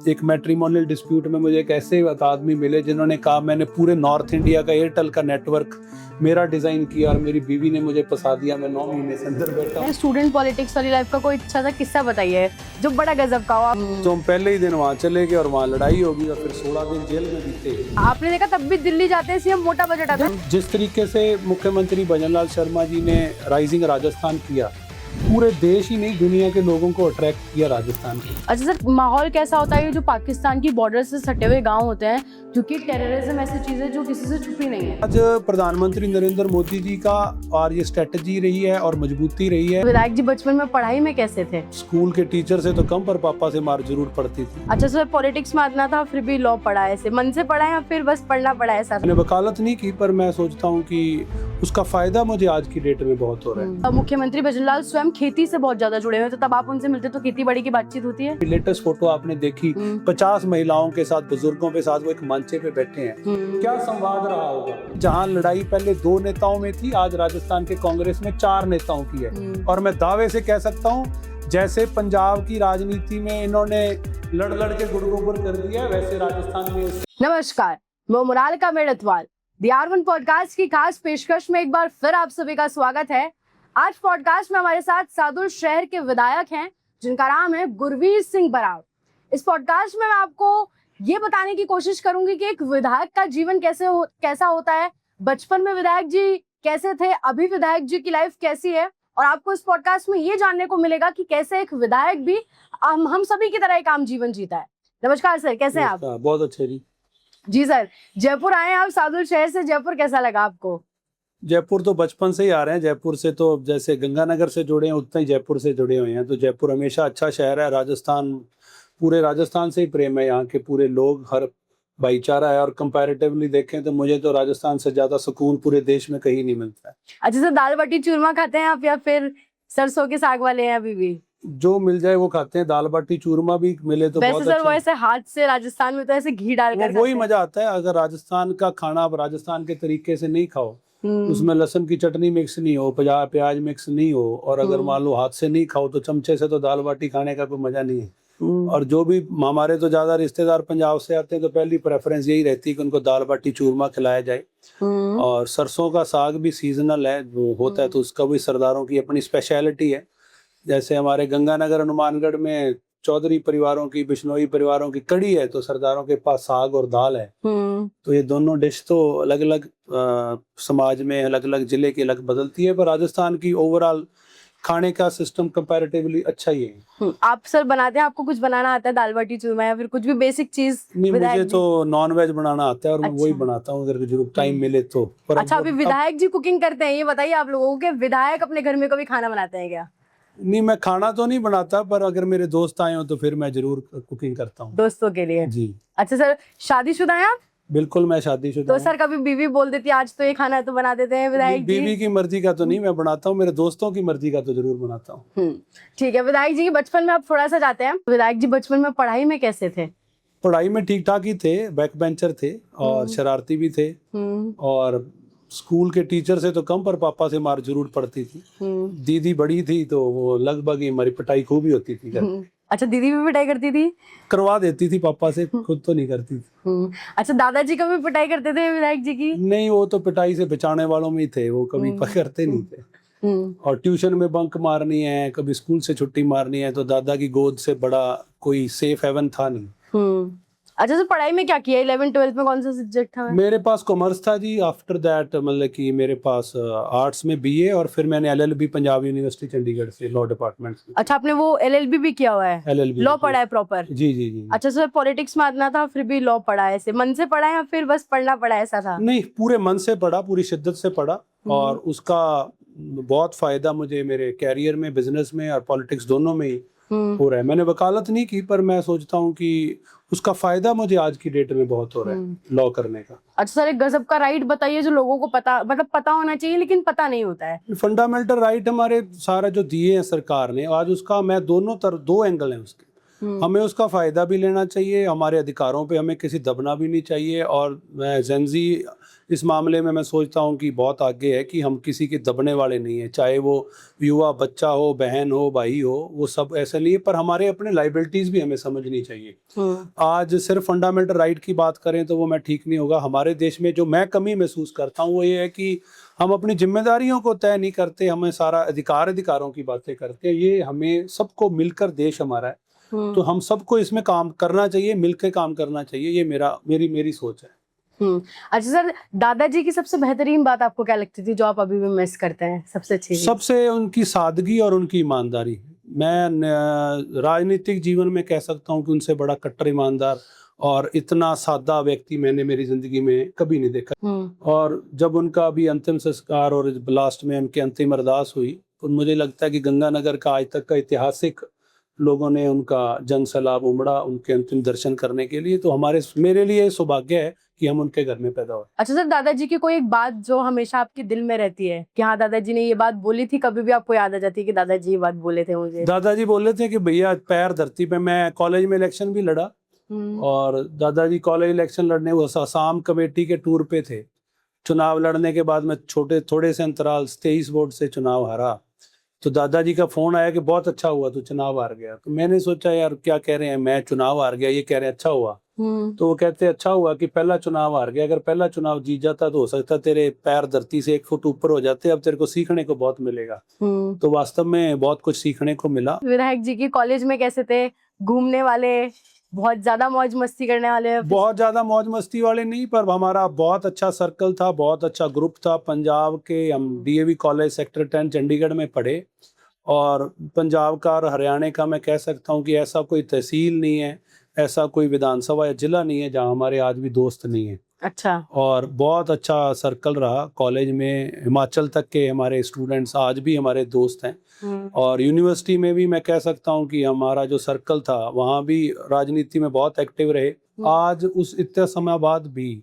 एक matrimonial dispute में मुझे एक ऐसे एक आदमी मिले जिन्होंने कहा मैंने पूरे नॉर्थ इंडिया का एयरटेल का नेटवर्क मेरा डिजाइन किया और मेरी बीवी ने मुझे फंसा दिया, मैं 9 महीने से अंदर बैठा हूं। स्टूडेंट पॉलिटिक्स वाली लाइफ का कोई अच्छा सा किस्सा बताइए जो बड़ा गजब का हो। तो हम पहले ही दिन वहाँ चले गए और वहाँ लड़ाई होगी और फिर 16 दिन जेल में बीते। आपने देखा तब भी दिल्ली जाते हैं सीएम मोटा बजट आता है। जिस तरीके से मुख्यमंत्री भजनलाल शर्मा जी ने राइजिंग राजस्थान किया, पूरे देश ही नहीं दुनिया के लोगों को अट्रैक्ट किया राजस्थान के। अच्छा सर, माहौल कैसा होता है जो पाकिस्तान की बॉर्डर से सटे हुए गांव होते हैं, क्योंकि टेररिज्म ऐसी चीज है जो किसी से छुपी नहीं है। आज प्रधानमंत्री नरेंद्र मोदी जी का और ये स्ट्रेटजी रही है और मजबूती रही है। विधायक जी बचपन में पढ़ाई में कैसे थे? स्कूल के टीचर से तो कम पर पापा से मार जरूर पड़ती थी। अच्छा सर, पॉलिटिक्स में आना था फिर भी लॉ पढ़ा है, ऐसे मन से पढ़ा है या फिर बस पढ़ना पड़ा है? सर मैंने वकालत नहीं की पर मैं सोचता हूँ कि उसका फायदा मुझे आज की डेट में बहुत हो रहा है। मुख्यमंत्री भजनलाल स्वयं खेती से बहुत ज्यादा जुड़े हुए हैं, तो तब आप उनसे मिलते तो खेती बाड़ी की बातचीत होती है? लेटेस्ट फोटो आपने देखी, 50 महिलाओं के साथ, बुजुर्गों के साथ वो एक मंचे पे बैठे हैं। क्या संवाद रहा होगा। जहां लड़ाई पहले 2 नेताओं में थी, आज राजस्थान के कांग्रेस में 4 नेताओं की है। और मैं दावे से कह सकता हूं जैसे पंजाब की राजनीति में इन्होंने लड़ के गुड़गोबर कर दिया, वैसे राजस्थान में। नमस्कार, मैं मुराल का मेड़तवाल DR1 पॉडकास्ट की खास पेशकश में एक बार फिर आप सभी का स्वागत है। आज पॉडकास्ट में हमारे साथ सादुल शहर के विधायक हैं जिनका नाम है गुरवीर सिंह बराड़। इस पॉडकास्ट में मैं आपको ये बताने की कोशिश करूंगी कि एक विधायक का जीवन कैसा होता है, बचपन में विधायक जी कैसे थे, अभी विधायक जी की लाइफ कैसी है, और आपको इस पॉडकास्ट में ये जानने को मिलेगा कि कैसे एक विधायक भी हम सभी की तरह एक आम जीवन जीता है। नमस्कार सर, कैसे हैं आप? बहुत अच्छे जी सर, जयपुर आए आप सादुल शहर से, जयपुर कैसा लगा आपको? जयपुर तो बचपन से ही आ रहे हैं। जयपुर से तो जैसे गंगानगर से जुड़े हैं उतना ही जयपुर से जुड़े हुए हैं, तो जयपुर हमेशा अच्छा शहर है। राजस्थान, पूरे राजस्थान से ही प्रेम है, यहाँ के पूरे लोग, हर भाईचारा है। और कंपैरेटिवली देखें तो मुझे तो राजस्थान से ज्यादा सुकून पूरे देश में कहीं नहीं मिलता है। अच्छा सर, दाल बाटी चूरमा खाते हैं आप या फिर सरसों के साग वाले हैं? अभी भी जो मिल जाए वो खाते हैं, दाल बाटी चूरमा भी मिले तो बहुत सर अच्छा। वो ऐसे हाथ से राजस्थान में तो ऐसे घी डालकर वही मजा आता है। अगर राजस्थान का खाना आप राजस्थान के तरीके से नहीं खाओ, उसमें लहसुन की चटनी मिक्स नहीं हो, प्याज मिक्स नहीं हो, और अगर मान लो हाथ से नहीं खाओ तो चमचे से तो दाल बाटी खाने का कोई मजा नहीं है। और जो भी हमारे तो ज्यादा रिश्तेदार पंजाब से आते हैं तो पहली प्रेफरेंस यही रहती है कि उनको दाल बाटी चूरमा खिलाया जाए। और सरसों का साग भी सीजनल है, वो होता है, तो उसका भी सरदारों की अपनी स्पेशलिटी है। जैसे हमारे गंगानगर हनुमानगढ़ में चौधरी परिवारों की, बिश्नोई परिवारों की कड़ी है, तो सरदारों के पास साग और दाल है। तो ये दोनों डिश तो अलग अलग समाज में, अलग अलग जिले की अलग बदलती है, पर राजस्थान की ओवरऑल खाने का सिस्टम कंपैरेटिवली अच्छा ही है। आप सर बनाते हैं, आपको कुछ बनाना आता है, दाल बाटी चूरमा या फिर कुछ भी बेसिक चीज? नहीं, मुझे तो नॉन वेज बनाना आता है और मैं वही बनाता हूँ अगर जरूर टाइम मिले तो। पर अच्छा, अभी विधायक जी कुकिंग करते हैं, ये बताइए आप लोगों के विधायक अपने घर में कभी खाना बनाते हैं क्या? नहीं, मैं खाना तो नहीं बनाता, पर अगर मेरे दोस्त आए हो तो फिर मैं जरूर कुकिंग करता हूँ दोस्तों के लिए जी। अच्छा सर, शादीशुदा हैं आप? बिल्कुल, मैं शादीशुदा तो सर कभी बीवी बोल देती है आज तो ये खाना तो बना देते हैं विधायक जी? बीवी की मर्जी का तो नहीं मैं बनाता हूँ, मेरे दोस्तों की मर्जी का तो जरूर बनाता हूँ। ठीक है। विधायक जी बचपन में आप थोड़ा सा जाते हैं, विधायक जी बचपन में पढ़ाई में कैसे थे? पढ़ाई में ठीक ठाक ही थे, बैक बेंचर थे और शरारती भी थे। और स्कूल के टीचर से तो कम पर पापा से मार जरूर पड़ती थी। दीदी बड़ी थी तो वो लगभग ही हमारी पिटाई खूब ही होती थी घर। अच्छा, दीदी भी पिटाई करती थी? करवा देती थी पापा से, खुद तो नहीं करती थी। अच्छा, दादाजी कभी पिटाई करते थे विधायक जी की? नहीं, वो तो पिटाई से बचाने वालों में ही थे, वो कभी करते नहीं थे। और ट्यूशन में बंक मारनी है, कभी स्कूल से छुट्टी मारनी है, तो दादा की गोद से बड़ा कोई सेफ हेवन था नहीं। अच्छा सर, पढ़ाई में क्या किया? 11th-12th में कौन सा सब्जेक्ट था? मेरे पास कॉमर्स था जी। आफ्टर दैट मतलब कि मेरे पास आर्ट्स में BA और फिर मैंने LLB पंजाब यूनिवर्सिटी चंडीगढ़ से लॉ डिपार्टमेंट से। अच्छा, आपने वो LLB भी किया हुआ है? LLB लॉ पढ़ा है प्रॉपर? जी जी जी। अच्छा सर, पॉलिटिक्स में आना था फिर भी लॉ पढ़ा है, ऐसे मन से पढ़ा है या फिर बस पढ़ना पड़ा ऐसा था? नहीं, पूरे मन से पढ़ा, पूरी शिद्दत से पढ़ा, और उसका बहुत फायदा मुझे मेरे कैरियर में, बिजनेस में और पॉलिटिक्स दोनों में ही हो रहा है। मैंने वकालत नहीं की पर मैं सोचता हूँ कि उसका फायदा मुझे आज की डेट में बहुत हो रहा है लॉ करने का। अच्छा सर, एक गजब का राइट बताइए जो लोगों को पता होना चाहिए लेकिन पता नहीं होता है। फंडामेंटल राइट हमारे सारा जो दिए हैं सरकार ने, आज उसका मैं दो एंगल हैं उसके। हमें उसका फ़ायदा भी लेना चाहिए, हमारे अधिकारों पे हमें किसी दबना भी नहीं चाहिए। और मैं जेनज़ी इस मामले में मैं सोचता हूँ कि बहुत आगे है, कि हम किसी के दबने वाले नहीं हैं, चाहे वो युवा बच्चा हो, बहन हो, भाई हो, वो सब ऐसा नहीं है। पर हमारे अपने लाइबिलिटीज़ भी हमें समझनी चाहिए। आज सिर्फ फंडामेंटल राइट की बात करें तो वो मैं ठीक नहीं होगा। हमारे देश में जो मैं कमी महसूस करता हूँ वो ये है कि हम अपनी जिम्मेदारियों को तय नहीं करते, हमें सारा अधिकारों की बातें करते हैं। ये हमें सबको मिलकर देश हमारा है, तो हम सबको इसमें काम करना चाहिए, मिलकर काम करना चाहिए। ये मेरी सोच है। अच्छा सर, दादाजी की सबसे बेहतरीन बात आपको क्या लगती थी जो आप अभी भी मिस करते हैं, सबसे अच्छी चीज? सबसे उनकी सादगी और उनकी ईमानदारी। मैं राजनीतिक जीवन में कह सकता हूँ कि उनसे बड़ा कट्टर ईमानदार और इतना सादा व्यक्ति मैंने मेरी जिंदगी में कभी नहीं देखा। और जब उनका अभी अंतिम संस्कार और लास्ट में उनकी अंतिम अरदास हुई, तो मुझे लगता है कि गंगानगर का आज तक का ऐतिहासिक लोगों ने उनका जन सैलाब उमड़ा उनके अंतिम दर्शन करने के लिए। तो मेरे लिए सौभाग्य है कि हम उनके घर में पैदा हुए। अच्छा सर, दादाजी की कोई एक बात जो हमेशा आपके दिल में रहती है कि हाँ दादाजी ने ये बात बोली थी, कभी भी आपको याद आ जाती है कि दादाजी ये बात बोले थे मुझे? दादाजी बोले थे कि भैया पैर धरती पे। मैं कॉलेज में इलेक्शन भी लड़ा, और दादाजी कॉलेज इलेक्शन लड़ने वो असम कमेटी के टूर पे थे। चुनाव लड़ने के बाद मैं थोड़े से अंतराल 23 वोट से चुनाव हारा। तो दादाजी का फोन आया कि बहुत अच्छा हुआ तू चुनाव हार गया। तो मैंने सोचा यार क्या कह रहे हैं, मैं चुनाव हार गया, ये कह रहे हैं अच्छा हुआ। तो वो कहते अच्छा हुआ कि पहला चुनाव हार गया, अगर पहला चुनाव जीत जाता तो हो सकता तेरे पैर धरती से 1 फुट ऊपर हो जाते, अब तेरे को सीखने को बहुत मिलेगा। तो वास्तव में बहुत कुछ सीखने को मिला। विधायक जी की कॉलेज में कैसे थे? घूमने वाले, बहुत ज्यादा मौज मस्ती करने वाले? बहुत ज्यादा मौज मस्ती वाले नहीं, पर हमारा बहुत अच्छा सर्कल था, बहुत अच्छा ग्रुप था। पंजाब के हम डीएवी कॉलेज सेक्टर 10 चंडीगढ़ में पढ़े, और पंजाब का और हरियाणा का मैं कह सकता हूँ कि ऐसा कोई तहसील नहीं है, ऐसा कोई विधानसभा या जिला नहीं है जहाँ हमारे आज भी दोस्त नहीं है। अच्छा। और बहुत अच्छा सर्कल रहा कॉलेज में, हिमाचल तक के हमारे स्टूडेंट्स आज भी हमारे दोस्त हैं। और यूनिवर्सिटी में भी मैं कह सकता हूँ कि हमारा जो सर्कल था वहाँ भी राजनीति में बहुत एक्टिव रहे। आज उस इतने समय बाद भी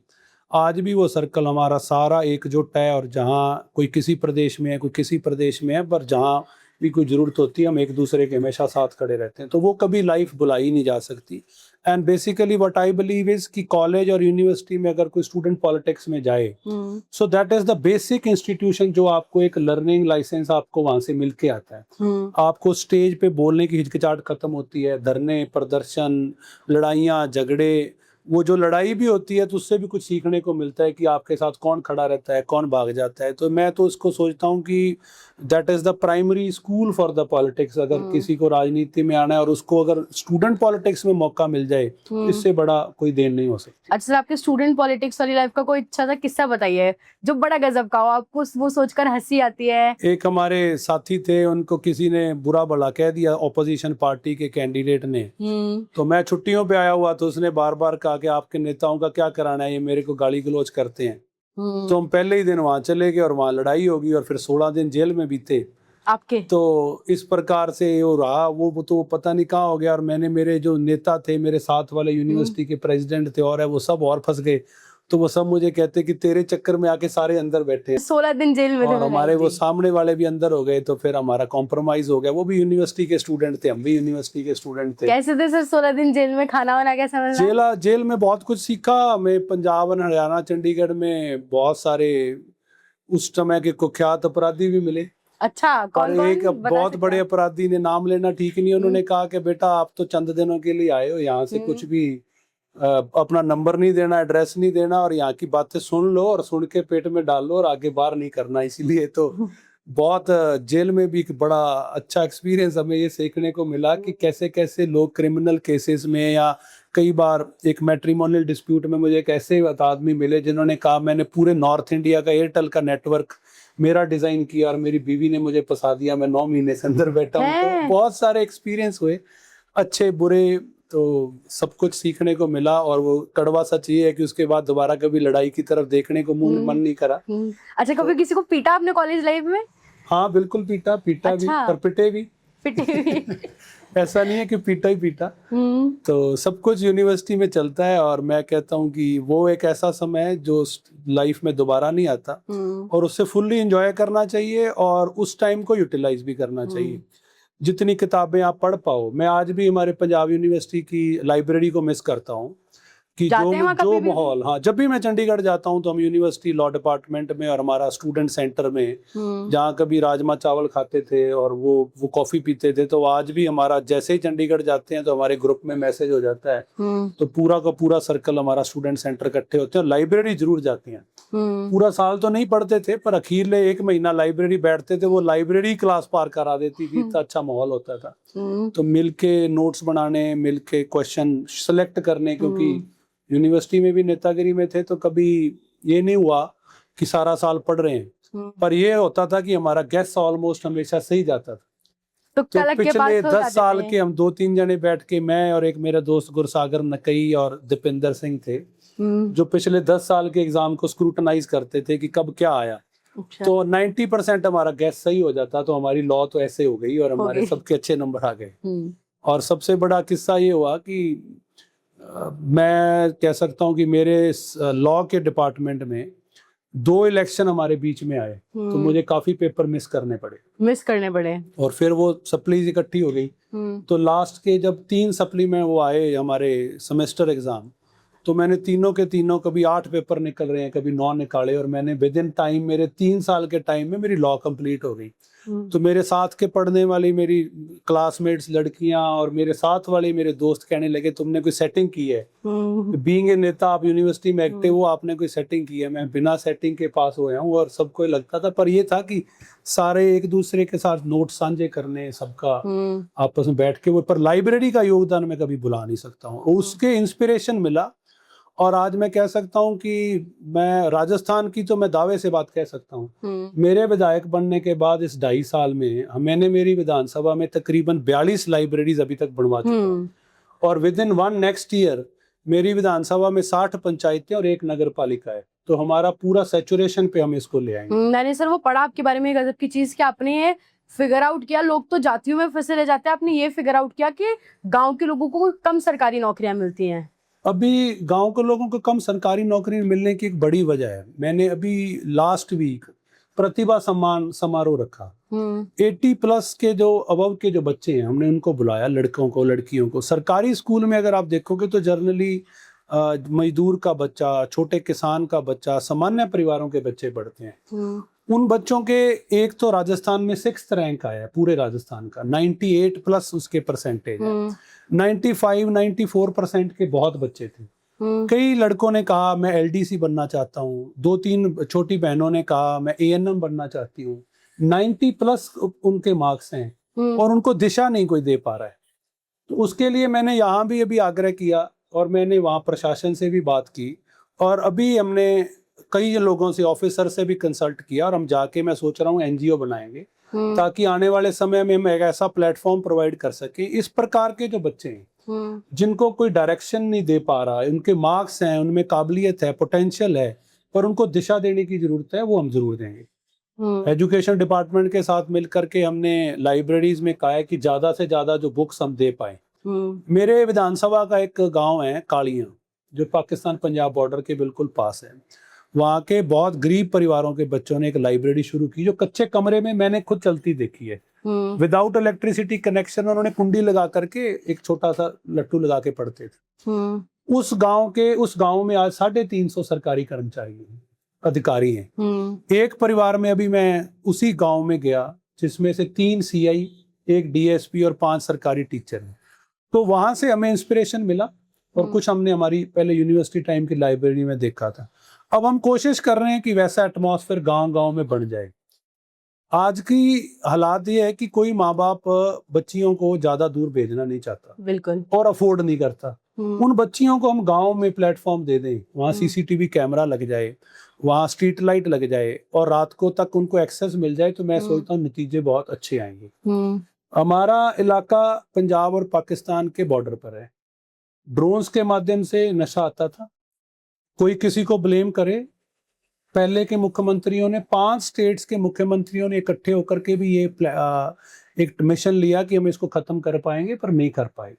आज भी वो सर्कल हमारा सारा एकजुट है, और जहाँ कोई किसी प्रदेश में है, कोई किसी प्रदेश में है, पर जहाँ भी कोई ज़रूरत होती है हम एक दूसरे के हमेशा साथ खड़े रहते हैं। तो वो कभी लाइफ भुलाई नहीं जा सकती। And basically what I believe is कि कॉलेज और यूनिवर्सिटी में अगर कोई स्टूडेंट पॉलिटिक्स में जाए, so that is the basic institution जो आपको एक लर्निंग लाइसेंस आपको वहां से मिल के आता है। आपको स्टेज पे बोलने की हिचकिचाहट खत्म होती है, धरने, प्रदर्शन, लड़ाइयाँ, झगड़े, वो जो लड़ाई भी होती है तो उससे भी कुछ सीखने को मिलता है कि आपके साथ कौन खड़ा रहता है, कौन भाग जाता है। तो मैं तो इसको सोचता हूँ कि that is the primary school for the politics. अगर किसी को राजनीति में आना है और उसको अगर स्टूडेंट पॉलिटिक्स में मौका मिल जाए, इससे बड़ा कोई देन नहीं हो सकती। अच्छा सर, आपके स्टूडेंट पॉलिटिक्स वाली लाइफ का कोई अच्छा सा किस्सा बताइए जो बड़ा गजब का हो, आपको वो सोचकर हंसी आती है। एक हमारे साथी थे, उनको किसी ने बुरा भला कह दिया ऑपोजिशन पार्टी के कैंडिडेट ने। तो मैं छुट्टियों पे आया हुआ, तो उसने बार बार कहा कि आपके नेताओं का क्या कराना है, ये मेरे को गाली गलौज करते हैं। तो हम पहले ही दिन वहां चले गए और वहां लड़ाई होगी, और फिर 16 दिन जेल में बीते आपके। तो इस प्रकार से वो रहा, वो तो पता नहीं कहाँ हो गया। और मैंने, मेरे जो नेता थे, मेरे साथ वाले यूनिवर्सिटी के प्रेसिडेंट थे और है, वो सब और फंस गए। तो वो सब मुझे कहते कि तेरे चक्कर में आके सारे अंदर बैठे। 16 दिन जेल में और हमारे वो सामने वाले भी अंदर हो गए, तो फिर हमारा कॉम्प्रोमाइज हो गया। वो भी यूनिवर्सिटी के स्टूडेंट थे, हम भी यूनिवर्सिटी के स्टूडेंट थे। कैसे थे सर 16 दिन जेल में? खाना वाना कैसा मिला? जेल में बहुत कुछ सीखा। मैं पंजाब और हरियाणा चंडीगढ़ में बहुत सारे उस समय के कुख्यात अपराधी भी मिले। अच्छा, कौन कौन? एक बहुत बड़े अपराधी ने, नाम लेना ठीक नहीं, उन्होंने कहा कि बेटा आप तो चंद दिनों के लिए आए हो, यहाँ से कुछ भी अपना नंबर नहीं देना, एड्रेस नहीं देना, और यहाँ की बातें सुन लो और सुन के पेट में डाल लो और आगे बाहर नहीं करना। इसीलिए तो बहुत जेल में भी एक बड़ा अच्छा एक्सपीरियंस हमें ये सीखने को मिला कि कैसे कैसे लोग क्रिमिनल केसेस में, या कई बार एक मैट्रिमोनियल डिस्प्यूट में मुझे एक ऐसे आदमी मिले जिन्होंने कहा मैंने पूरे नॉर्थ इंडिया का एयरटेल का नेटवर्क मेरा डिजाइन किया और मेरी बीवी ने मुझे फंसा दिया, मैं 9 महीने से अंदर बैठा हूँ। तो बहुत सारे एक्सपीरियंस हुए, अच्छे बुरे, तो सब कुछ सीखने को मिला। और वो कड़वा सच ये है कि उसके बाद दोबारा कभी लड़ाई की तरफ देखने को मन नहीं करा। अच्छा, कभी किसी को पीटा आपने कॉलेज लाइफ में? हाँ बिल्कुल पीटा अच्छा। भी, पर पिटे भी ऐसा नहीं है कि पीटा ही पीटा। तो सब कुछ यूनिवर्सिटी में चलता है, और मैं कहता हूँ कि वो एक ऐसा समय है जो लाइफ में दोबारा नहीं आता, और उससे फुल्ली एंजॉय करना चाहिए और उस टाइम को यूटिलाइज भी करना चाहिए। जितनी किताबें आप पढ़ पाओ। मैं आज भी हमारे पंजाब यूनिवर्सिटी की लाइब्रेरी को मिस करता हूँ कि जाते हैं वहाँ जो कभी भी? माहौल, हाँ, जब भी मैं चंडीगढ़ जाता हूँ तो हम यूनिवर्सिटी लॉ डिपार्टमेंट में और हमारा स्टूडेंट सेंटर में, जहाँ कभी राजमा चावल खाते थे और वो कॉफ़ी पीते थे, तो आज भी हमारा जैसे ही चंडीगढ़ जाते हैं तो हमारे ग्रुप में मैसेज हो जाता है, तो पूरा का पूरा सर्कल हमारा स्टूडेंट सेंटर इकट्ठे होते हैं और लाइब्रेरी जरूर जाती हैं। पूरा साल तो नहीं पढ़ते थे, पर अखीरले 1 महीना लाइब्रेरी बैठते थे, वो लाइब्रेरी क्लास पार करा देती थी, इतना अच्छा माहौल होता था। तो मिलके नोट्स बनाने, मिलके क्वेश्चन सेलेक्ट करने, क्योंकि यूनिवर्सिटी में भी नेतागिरी में थे तो कभी ये नहीं हुआ कि सारा साल पढ़ रहे हैं, पर ये होता था कि हमारा गेस ऑलमोस्ट हमेशा सही जाता था। तो तो कलक के पास पिछले हो 10 जाते साल थे। के हम 2-3 जने बैठ के, मैं और एक मेरा दोस्त गुरसागर नकई और दीपिंदर सिंह थे, जो पिछले 10 साल के एग्जाम को स्क्रूटनाइज करते थे कि कब क्या आया। अच्छा। तो 90% हमारा गैस सही हो जाता, तो हमारी लॉ तो ऐसे हो गई और हमारे सबके अच्छे नंबर आ गए। और सबसे बड़ा किस्सा ये हुआ कि मैं कह सकता हूँ कि मेरे लॉ के डिपार्टमेंट में 2 इलेक्शन हमारे बीच में आए, तो मुझे काफी पेपर मिस करने पड़े और फिर वो सप्लीज इकट्ठी हो गई। तो लास्ट के जब 3 सप्ली में वो आए हमारे सेमेस्टर एग्जाम, तो मैंने तीनों के तीनों, कभी 8 पेपर निकल रहे हैं, कभी 9 निकाले, और मैंने विद इन टाइम, मेरे 3 साल के टाइम में मेरी लॉ कंप्लीट हो गई। तो मेरे साथ के पढ़ने वाली मेरी क्लासमेट्स लड़कियां और मेरे साथ वाले मेरे दोस्त कहने लगे, तुमने कोई सेटिंग की है, बीइंग ए नेता, आप यूनिवर्सिटी में एक्टिव हो, आपने कोई सेटिंग की है। मैं बिना सेटिंग के पास हुआ हूँ और सबको लगता था, पर ये था कि सारे एक दूसरे के साथ नोट साझे करने, सबका आपस में बैठ के वो, पर लाइब्रेरी का योगदान मैं कभी भुला नहीं सकता हूँ। उसके इंस्पिरेशन मिला और आज मैं कह सकता हूँ कि मैं राजस्थान की, तो मैं दावे से बात कह सकता हूँ, मेरे विधायक बनने के बाद इस 2.5 साल में मैंने मेरी विधानसभा में तकरीबन 42 लाइब्रेरीज अभी तक बनवा चुका हूँ, और विद इन 1 नेक्स्ट ईयर मेरी विधानसभा में 60 पंचायतें और 1 नगर पालिका है, तो हमारा पूरा सैचुरेशन पे हम इसको ले आएंगे। मैंने सर वो पढ़ा आपके बारे में, गजब की चीज कि आपने ये फिगर आउट किया, लोग तो जातियों में फंसे रह जाते हैं, आपने ये फिगर आउट किया कि गांव के लोगों को कम सरकारी नौकरियां मिलती हैं। अभी गांव के लोगों को कम सरकारी नौकरी मिलने की एक बड़ी वजह है, मैंने अभी लास्ट वीक प्रतिभा सम्मान समारोह रखा। 80+ के जो अबव के जो बच्चे हैं, हमने उनको बुलाया, लड़कों को लड़कियों को। सरकारी स्कूल में अगर आप देखोगे तो जनरली मजदूर का बच्चा, छोटे किसान का बच्चा, सामान्य परिवारों के बच्चे पढ़ते हैं। उन बच्चों के एक तो राजस्थान में 6th रैंक आया है पूरे राजस्थान का, 98+ उसके परसेंटेज है। 95-94% के बहुत बच्चे थे। कई लड़कों ने कहा मैं LDC बनना चाहता हूँ, 2-3 छोटी बहनों ने कहा मैं ANM बनना चाहती हूँ। 90+ उनके मार्क्स हैं और उनको दिशा नहीं कोई दे पा रहा है। तो उसके लिए मैंने यहाँ भी अभी आग्रह किया और मैंने वहाँ प्रशासन से भी बात की, और अभी हमने कई लोगों से, ऑफिसर से भी कंसल्ट किया, और हम जाके, मैं सोच रहा हूँ NGO बनाएंगे ताकि आने वाले समय में हम एक ऐसा प्लेटफॉर्म प्रोवाइड कर सके। इस प्रकार के जो बच्चे हैं जिनको कोई डायरेक्शन नहीं दे पा रहा है, उनके मार्क्स हैं, उनमें काबिलियत है, पोटेंशियल है, पर उनको दिशा देने की जरूरत है, वो हम जरूर देंगे। एजुकेशन डिपार्टमेंट के साथ मिलकर के हमने लाइब्रेरीज में कहा है कि ज्यादा से ज्यादा जो बुक्स हम दे पाए। मेरे विधानसभा का एक गांव है कालियां, जो पाकिस्तान पंजाब बॉर्डर के बिल्कुल पास है। वहाँ के बहुत गरीब परिवारों के बच्चों ने एक लाइब्रेरी शुरू की, जो कच्चे कमरे में मैंने खुद चलती देखी है, विदाउट इलेक्ट्रिसिटी कनेक्शन। उन्होंने कुंडी लगा करके एक छोटा सा लट्टू लगा के पढ़ते थे। उस गांव में आज 350 सरकारी कर्मचारी हैं, अधिकारी हैं। एक परिवार में अभी मैं उसी गांव में गया, जिसमें से 3 CI, 1 DSP और 5 सरकारी टीचर हैं। तो वहां से हमें इंस्पिरेशन मिला और कुछ हमने हमारी पहले यूनिवर्सिटी टाइम की लाइब्रेरी में देखा था। अब हम कोशिश कर रहे हैं कि वैसा एटमॉस्फेयर गांव-गांव में बन जाए। आज की हालात ये है कि कोई माँ बाप बच्चियों को ज्यादा दूर भेजना नहीं चाहता, बिल्कुल, और अफोर्ड नहीं करता। उन बच्चियों को हम गांव में प्लेटफॉर्म दे दें, वहाँ CCTV कैमरा लग जाए, वहाँ स्ट्रीट लाइट लग जाए और रात को तक उनको एक्सेस मिल जाए, तो मैं सोचता हूँ नतीजे बहुत अच्छे आएंगे। हमारा इलाका पंजाब और पाकिस्तान के बॉर्डर पर है। ड्रोन्स के माध्यम से नशा आता था, कोई किसी को ब्लेम करे। पहले के मुख्यमंत्रियों ने, 5 स्टेट्स के मुख्यमंत्रियों ने इकट्ठे होकर के भी ये एक मिशन लिया कि हम इसको खत्म कर पाएंगे, पर नहीं कर पाए।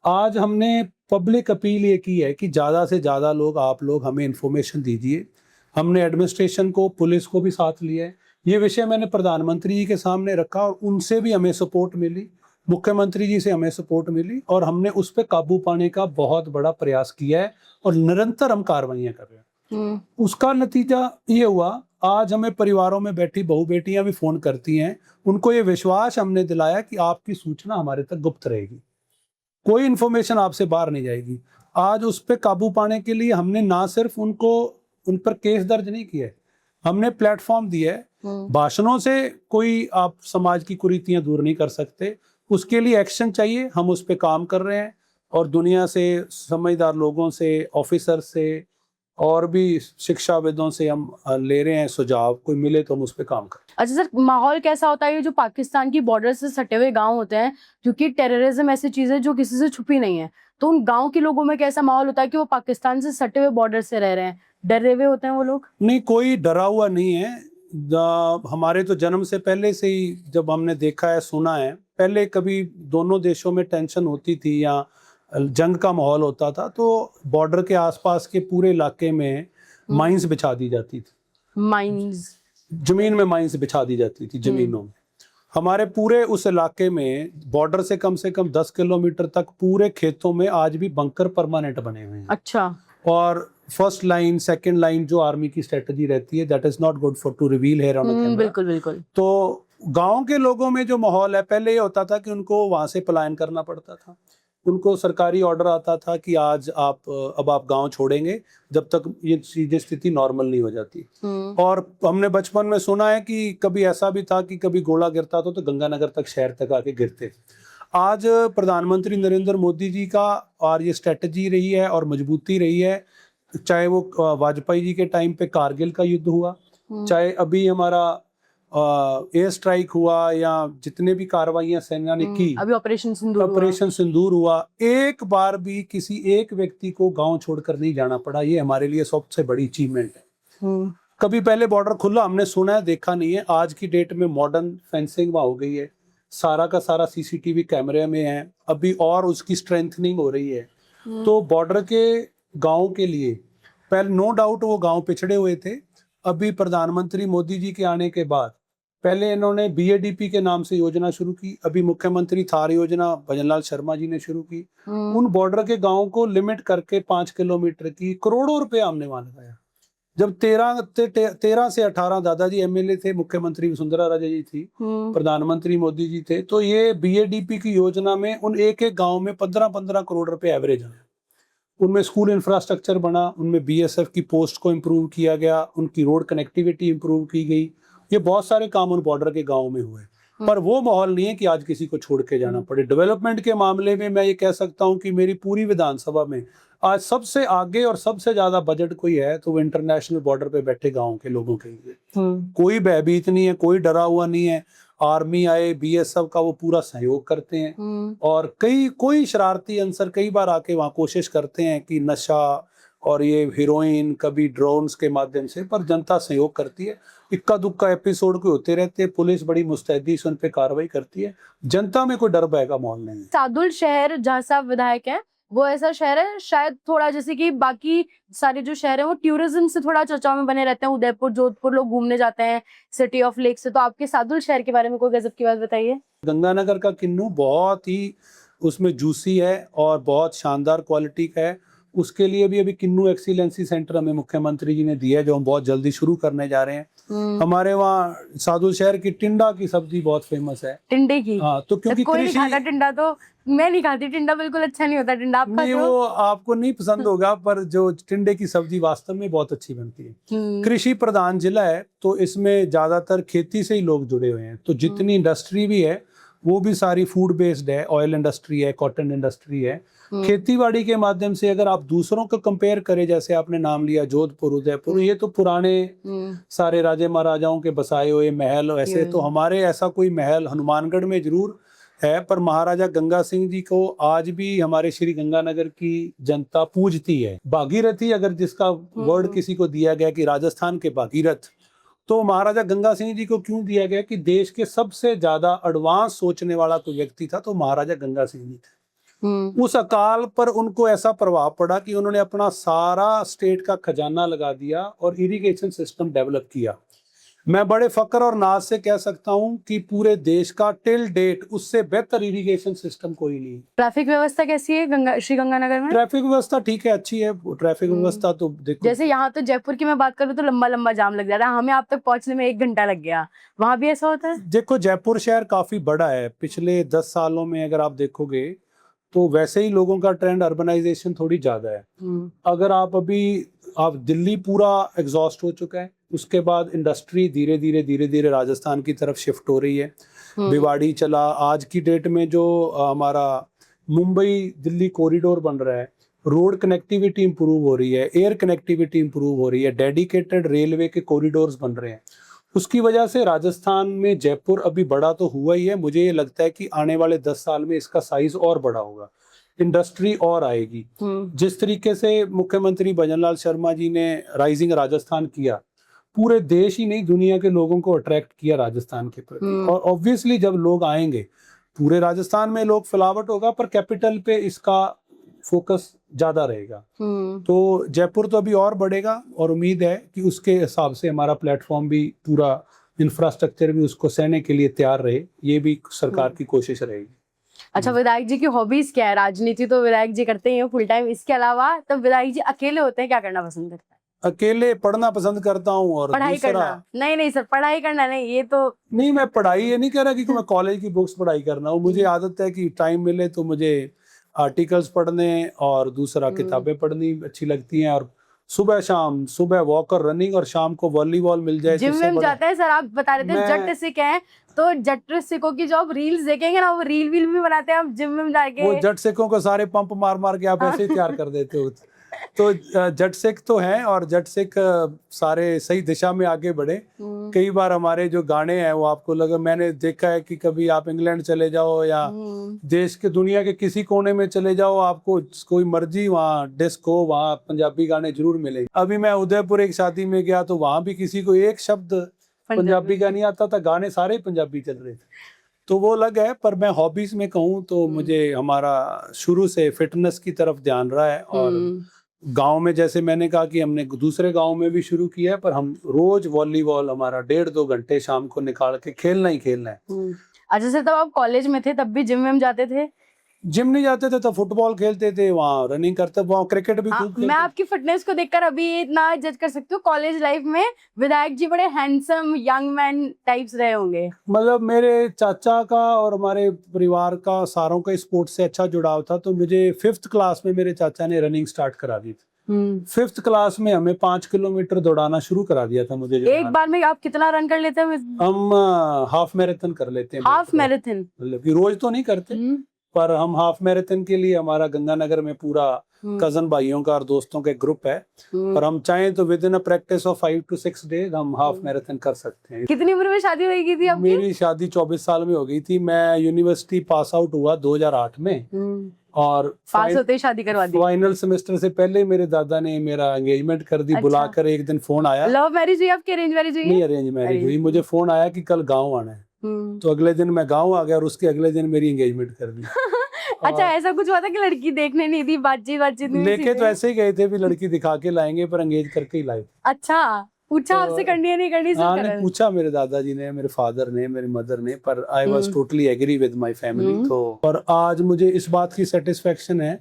आज हमने पब्लिक अपील ये की है कि ज़्यादा से ज़्यादा लोग, आप लोग हमें इंफॉर्मेशन दीजिए। हमने एडमिनिस्ट्रेशन को, पुलिस को भी साथ लिया है, ये विषय मैंने प्रधानमंत्री जी के सामने रखा और उनसे भी हमें सपोर्ट मिली, मुख्यमंत्री जी से हमें सपोर्ट मिली और हमने उस पर काबू पाने का बहुत बड़ा प्रयास किया है और निरंतर हम कार्रवाइयां कर रहे हैं। उसका नतीजा ये हुआ, आज हमें परिवारों में बैठी बहू बेटियां भी फोन करती हैं, उनको ये विश्वास हमने दिलाया कि आपकी सूचना हमारे तक गुप्त रहेगी, कोई इंफॉर्मेशन आपसे बाहर नहीं जाएगी। आज उस पर काबू पाने के लिए हमने ना सिर्फ उन पर केस दर्ज नहीं किया है, हमने प्लेटफॉर्म दिया है। भाषणों से कोई आप समाज की कुरीतियां दूर नहीं कर सकते, उसके लिए एक्शन चाहिए, हम उस पर काम कर रहे हैं और दुनिया से, समझदार लोगों से, ऑफिसर से और भी शिक्षाविदों से हम ले रहे हैं सुझाव, कोई मिले तो हम उस पर काम करें। अच्छा सर, माहौल कैसा होता है ये जो पाकिस्तान की बॉर्डर से सटे हुए गांव होते हैं, क्योंकि टेररिज्म ऐसी चीज है जो किसी से छुपी नहीं है, तो उन गांव के लोगों में कैसा माहौल होता है कि वो पाकिस्तान से सटे हुए बॉर्डर से रह रहे हैं, डरे हुए होते हैं वो लोग? नहीं, कोई डरा हुआ नहीं है। हमारे तो जन्म से पहले से ही जब हमने देखा है, सुना है, पहले कभी दोनों देशों में टेंशन होती थी या जंग का माहौल होता था तो बॉर्डर के आसपास के पूरे इलाके में माइंस बिछा दी जाती थी। माइंस, जमीन में माइंस बिछा दी जाती थी जमीनों में। हमारे पूरे उस इलाके में बॉर्डर से कम 10 किलोमीटर तक पूरे खेतों में आज भी बंकर परमानेंट बने हुए हैं। अच्छा। और फर्स्ट लाइन, सेकंड लाइन जो आर्मी की स्ट्रेटजी रहती है, that is not good for to reveal here on camera. बिल्कुल बिल्कुल। तो गांव के लोगों में जो माहौल है, पहले ये होता था कि उनको वहां से पलायन करना पड़ता था, उनको सरकारी ऑर्डर आता था कि आज अब आप गांव छोड़ेंगे जब तक ये चीजें, स्थिति नॉर्मल नहीं हो जाती। और हमने बचपन में सुना है कि कभी ऐसा भी था कि कभी गोला गिरता था तो गंगानगर तक, शहर तक आके गिरते थे। आज प्रधानमंत्री नरेंद्र मोदी जी का और ये स्ट्रेटजी रही है और मजबूती रही है, चाहे वो वाजपेयी जी के टाइम पे कारगिल का युद्ध हुआ, चाहे अभी हमारा एयर स्ट्राइक हुआ या जितने भी कार्रवाइयां सेना ने की, अभी ऑपरेशन सिंदूर हुआ, एक बार भी किसी एक व्यक्ति को गांव छोड़कर नहीं जाना पड़ा। ये हमारे लिए सबसे बड़ी अचीवमेंट है। कभी पहले बॉर्डर खुला हमने सुना है, देखा नहीं है। आज की डेट में मॉडर्न फेंसिंग वहां हो गई है, सारा का सारा सीसीटीवी कैमरे में है, अभी और उसकी स्ट्रेंथनिंग हो रही है। तो बॉर्डर के गाँव के लिए पहले नो डाउट वो गाँव पिछड़े हुए थे। अभी प्रधानमंत्री मोदी जी के आने के बाद पहले इन्होंने BADP के नाम से योजना शुरू की, अभी मुख्यमंत्री थार योजना भजनलाल शर्मा जी ने शुरू की। उन बॉर्डर के गांवों को लिमिट करके 5 किलोमीटर की करोड़ों रुपया हमने वहां लगाया। जब 13 से 18 दादाजी MLA थे, मुख्यमंत्री वसुंधरा राजे जी थी, प्रधानमंत्री मोदी जी थे, तो ये BADP की योजना में उन एक एक गाँव में 15-15 करोड़ रुपए एवरेज आए। उनमें स्कूल इंफ्रास्ट्रक्चर बना, उनमें BSF की पोस्ट को इम्प्रूव किया गया, उनकी रोड कनेक्टिविटी इम्प्रूव की गई। ये बहुत सारे काम उन बॉर्डर के गाँव में हुए, पर वो माहौल नहीं है कि आज किसी को छोड़ के जाना पड़े। डेवलपमेंट के मामले में मैं ये कह सकता हूँ कि मेरी पूरी विधानसभा में आज सबसे आगे और सबसे ज्यादा बजट कोई है तो वो इंटरनेशनल बॉर्डर पे बैठे गाँव के लोगों के लिए। कोई भयभीत नहीं है, कोई डरा हुआ नहीं है। आर्मी आए, BSF का वो पूरा सहयोग करते हैं और कोई शरारती अंसर कई बार आके वहाँ कोशिश करते हैं कि नशा और ये हीरोइन, कभी ड्रोन्स के माध्यम से, पर जनता सहयोग करती है। इक्का दुक्का एपिसोड के होते रहते हैं, पुलिस बड़ी मुस्तैदी से उन पे कार्रवाई करती है, जनता में कोई डर भय का माहौल नहीं है। सादुल शहर जहाँ से आप विधायक हैं, वो ऐसा शहर है शायद थोड़ा, जैसे कि बाकी सारे जो शहर हैं वो टूरिज्म से थोड़ा चर्चा में बने रहते हैं, उदयपुर, जोधपुर लोग घूमने जाते हैं सिटी ऑफ लेक से, तो आपके सादुल शहर के बारे में कोई गजब की बात बताइए। गंगानगर का किन्नू बहुत ही उसमें जूसी है और बहुत शानदार क्वालिटी का है। उसके लिए भी अभी किन्नू एक्सीलेंसी सेंटर हमें मुख्यमंत्री जी ने दिया है, जो हम बहुत जल्दी शुरू करने जा रहे हैं। हमारे वहाँ सादुल शहर की टिंडा की सब्जी बहुत फेमस है। टिंडे की? हाँ, तो क्योंकि कोई नहीं खाता टिंडा, तो मैं नहीं खाती टिंडा, बिल्कुल अच्छा नहीं होता टिंडा। आप नहीं, वो आपको नहीं पसंद होगा, पर जो टिंडे की सब्जी वास्तव में बहुत अच्छी बनती है। कृषि प्रधान जिला है तो इसमें ज्यादातर खेती से ही लोग जुड़े हुए हैं, तो जितनी इंडस्ट्री भी है वो भी सारी फूड बेस्ड है। ऑयल इंडस्ट्री है, कॉटन इंडस्ट्री है, खेतीबाड़ी के माध्यम से। अगर आप दूसरों को कंपेयर करें, जैसे आपने नाम लिया जोधपुर, उदयपुर, ये तो पुराने सारे राजे महाराजाओं के बसाए हुए महल। ऐसे तो हमारे ऐसा कोई महल हनुमानगढ़ में जरूर है, पर महाराजा गंगा सिंह जी को आज भी हमारे श्री गंगानगर की जनता पूजती है। भागीरथी अगर जिसका वर्ड किसी को दिया गया कि राजस्थान के भागीरथ, तो महाराजा गंगा सिंह जी को क्यों दिया गया कि देश के सबसे ज्यादा एडवांस सोचने वाला कोई व्यक्ति था तो महाराजा गंगा सिंह जी थे। उस अकाल पर उनको ऐसा प्रभाव पड़ा कि उन्होंने अपना सारा स्टेट का खजाना लगा दिया और इरिगेशन सिस्टम डेवलप किया। मैं बड़े फक्र और नाज से कह सकता हूं कि पूरे देश का टिल डेट उससे बेहतर इरिगेशन सिस्टम कोई नहीं। ट्रैफिक व्यवस्था कैसी है श्री गंगानगर में? ट्रैफिक व्यवस्था ठीक है, अच्छी है ट्रैफिक व्यवस्था। तो देखो, जैसे यहाँ तो जयपुर की मैं बात करूँ तो लंबा लंबा जाम लग जाता है, हमें आप तक पहुंचने में 1 घंटा लग गया, वहां भी ऐसा होता है? देखो जयपुर शहर काफी बड़ा है, पिछले 10 सालों में अगर आप देखोगे तो वैसे ही लोगों का ट्रेंड अर्बनाइजेशन थोड़ी ज्यादा है। अगर आप दिल्ली पूरा एग्जॉस्ट हो चुका है, उसके बाद इंडस्ट्री धीरे धीरे राजस्थान की तरफ शिफ्ट हो रही है। भिवाड़ी चला, आज की डेट में जो हमारा मुंबई दिल्ली कॉरिडोर बन रहा है, रोड कनेक्टिविटी इंप्रूव हो रही है, एयर कनेक्टिविटी इंप्रूव हो रही है, डेडिकेटेड रेलवे के कॉरिडोर्स बन रहे हैं। उसकी वजह से राजस्थान में जयपुर अभी बड़ा तो हुआ ही है, मुझे ये लगता है कि आने वाले 10 साल में इसका साइज और बड़ा होगा, इंडस्ट्री और आएगी। जिस तरीके से मुख्यमंत्री भजनलाल शर्मा जी ने राइजिंग राजस्थान किया, पूरे देश ही नहीं दुनिया के लोगों को अट्रैक्ट किया राजस्थान के प्रति। और ऑब्वियसली जब लोग आएंगे, पूरे राजस्थान में लोग फ्लावट होगा, पर कैपिटल पे इसका फोकस ज्यादा रहेगा। तो जयपुर तो अभी और बढ़ेगा और उम्मीद है कि उसके हिसाब से हमारा प्लेटफॉर्म भी, पूरा इंफ्रास्ट्रक्चर भी उसको सहने के लिए तैयार रहे, ये भी सरकार की कोशिश रहेगी। अच्छा, विधायक जी की हॉबीज क्या है? राजनीति तो विधायक जी करते ही हैं फुल टाइम, इसके अलावा तब विधायक जी अकेले होते हैं क्या करना पसंद करते हैं? अकेले पढ़ना पसंद करता हूँ और पढ़ाई दूसरा करना? नहीं सर, पढ़ाई करना नहीं, ये तो नहीं, मैं पढ़ाई ये नहीं कह रहा कि मैं कॉलेज की बुक्स पढ़ाई करना हूँ। मुझे आदत है कि टाइम मिले तो मुझे आर्टिकल्स पढ़ने और दूसरा किताबें पढ़नी अच्छी लगती हैं, और सुबह वॉक और रनिंग, और शाम को वॉलीबॉल मिल जाए। जिम में जाते हैं सर? आप बता रहे थे जट सिक हैं, तो जट सिकों की जो आप रील्स देखेंगे ना, वो रील भी बनाते हैं आप जिम में जाके। वो जट सिकों को सारे पंप मार मार के आप ऐसे ही तैयार कर देते हो। तो जट सिख तो हैं, और जट सिख सारे सही दिशा में आगे बढ़े। कई बार हमारे जो गाने हैं वो आपको लगा, मैंने देखा है कि कभी आप इंग्लैंड चले जाओ या देश के दुनिया के किसी कोने में चले जाओ, आपको कोई मर्जी वहाँ डिस्को, वहाँ पंजाबी गाने जरूर मिलेंगे। अभी मैं उदयपुर एक शादी में गया तो वहां भी किसी को एक शब्द पंजाबी का नहीं आता था, गाने सारे पंजाबी चल रहे थे। तो वो अलग है। पर मैं हॉबीज में कहूँ तो मुझे हमारा शुरू से फिटनेस की तरफ ध्यान रहा है, और गांव में जैसे मैंने कहा कि हमने दूसरे गांव में भी शुरू किया है, पर हम रोज वॉलीबॉल हमारा 1.5-2 घंटे शाम को निकाल के खेलना ही खेलना है। अच्छा सर, तब आप कॉलेज में थे तब भी जिम में जाते थे? जिम नहीं जाते थे तो फुटबॉल खेलते थे, वहाँ रनिंग करते, वहाँ क्रिकेट भी खूब खेलते। मैं आपकी फिटनेस को देखकर अभी इतना जज कर सकती हूँ, कॉलेज लाइफ में विधायक जी बड़े हैंडसम यंग मैन टाइप्स रहे होंगे। मतलब मेरे चाचा का और हमारे परिवार का सारों का स्पोर्ट्स से अच्छा जुड़ाव था, तो मुझे 5th क्लास में मेरे चाचा ने रनिंग स्टार्ट करा दी थी। 5th क्लास में हमें 5 किलोमीटर दौड़ाना शुरू करा दिया था मुझे। एक बार में आप कितना रन कर लेते हैं? हम हाफ मैराथन कर लेते हैं। Half marathon? मतलब कि रोज तो नहीं करते, पर हम हाफ मैराथन के लिए हमारा गंगानगर में पूरा कजन भाइयों का और दोस्तों का एक ग्रुप है, और हम चाहें तो with in a practice of 5 to 6 days हम हाफ मैराथन कर सकते हैं। कितनी उम्र में शादी हो गई थी आपकी? मेरी शादी 24 साल में हो गई थी। मैं यूनिवर्सिटी पास आउट हुआ 2008 में, और पास होते ही शादी करवा दी। फाइनल सेमेस्टर से पहले ही मेरे दादा ने मेरा एंगेजमेंट कर दी। बुलाकर एक दिन फोन आया। लव मैरिज हुई आपकी, अरेंज मैरिज हुई? नहीं, अरेंज मैरिज हुई। मुझे फोन आया कि कल गाँव आना है, तो अगले दिन मैं गाँव आ गया, और उसके अगले दिन मेरी एंगेजमेंट कर दी। अच्छा, ऐसा कुछ हुआ था कि लड़की देखने नहीं दी, बातचीत लेके तो ऐसे ही गए थे भी लड़की दिखा के लाएंगे, पर एंगेज करके ही लाए। अच्छा, पूछा आपसे करनी है नहीं करनी? हाँ, पूछा मेरे दादाजी ने, मेरे फादर ने, मेरी मदर ने, पर I was totally agree with my family. तो और आज मुझे इस बात की सेटिस्फेक्शन है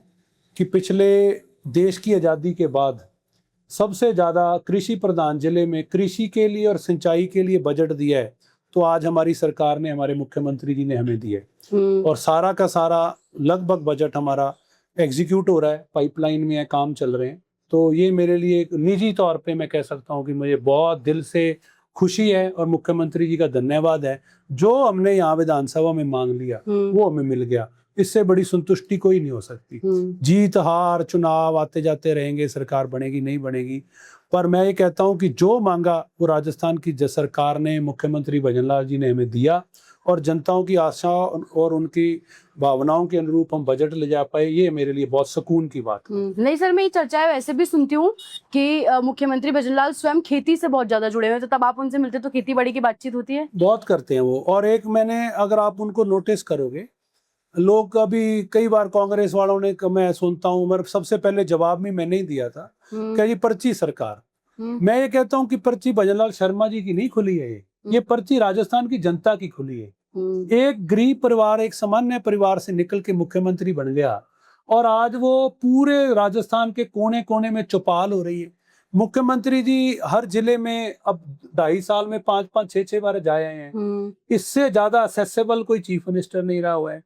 कि पिछले देश की आज़ादी के बाद सबसे ज़्यादा कृषि प्रधान जिले में कृषि के लिए और सिंचाई के लिए बजट दिया है, तो आज हमारी सरकार ने, हमारे मुख्यमंत्री जी ने हमें दिया है, और सारा का सारा लगभग बजट हमारा एग्जीक्यूट हो रहा है, पाइपलाइन में है, काम चल रहे हैं। तो ये मेरे लिए एक निजी तौर पे मैं कह सकता हूँ कि मुझे बहुत दिल से खुशी है, और मुख्यमंत्री जी का धन्यवाद है। जो हमने यहाँ विधानसभा में मांग लिया वो हमें मिल गया, इससे बड़ी संतुष्टि कोई नहीं हो सकती। जीत हार चुनाव आते जाते रहेंगे, सरकार बनेगी नहीं बनेगी, पर मैं ये कहता हूँ कि जो मांगा वो राजस्थान की सरकार ने, मुख्यमंत्री भजनलाल जी ने हमें दिया, और जनताओं की आशा और उनकी भावनाओं के अनुरूप हम बजट ले जा पाए, ये मेरे लिए बहुत सुकून की बात है। नहीं सर, मैं ये चर्चाएं वैसे भी सुनती हूँ कि मुख्यमंत्री भजनलाल स्वयं खेती से बहुत ज्यादा जुड़े हुए हैं, तो तब आप उनसे मिलते तो खेती बाड़ी की बातचीत होती है? बहुत करते हैं वो। और एक मैंने, अगर आप उनको नोटिस करोगे, लोग अभी कई बार कांग्रेस वालों ने, मैं सुनता हूँ, मगर सबसे पहले जवाब में मैंने ही दिया था कि ये पर्ची सरकार, मैं ये कहता हूँ कि पर्ची भजनलाल शर्मा जी की नहीं खुली है, ये पर्ची राजस्थान की जनता की खुली है। एक गरीब परिवार, एक सामान्य परिवार से निकल के मुख्यमंत्री बन गया और आज वो पूरे राजस्थान के कोने कोने में चौपाल हो रही है। मुख्यमंत्री जी हर जिले में अब 2.5 साल में 5-5, 6-6 बार जाए हैं। इससे ज्यादा असेसेबल कोई चीफ मिनिस्टर नहीं रहा हुआ है।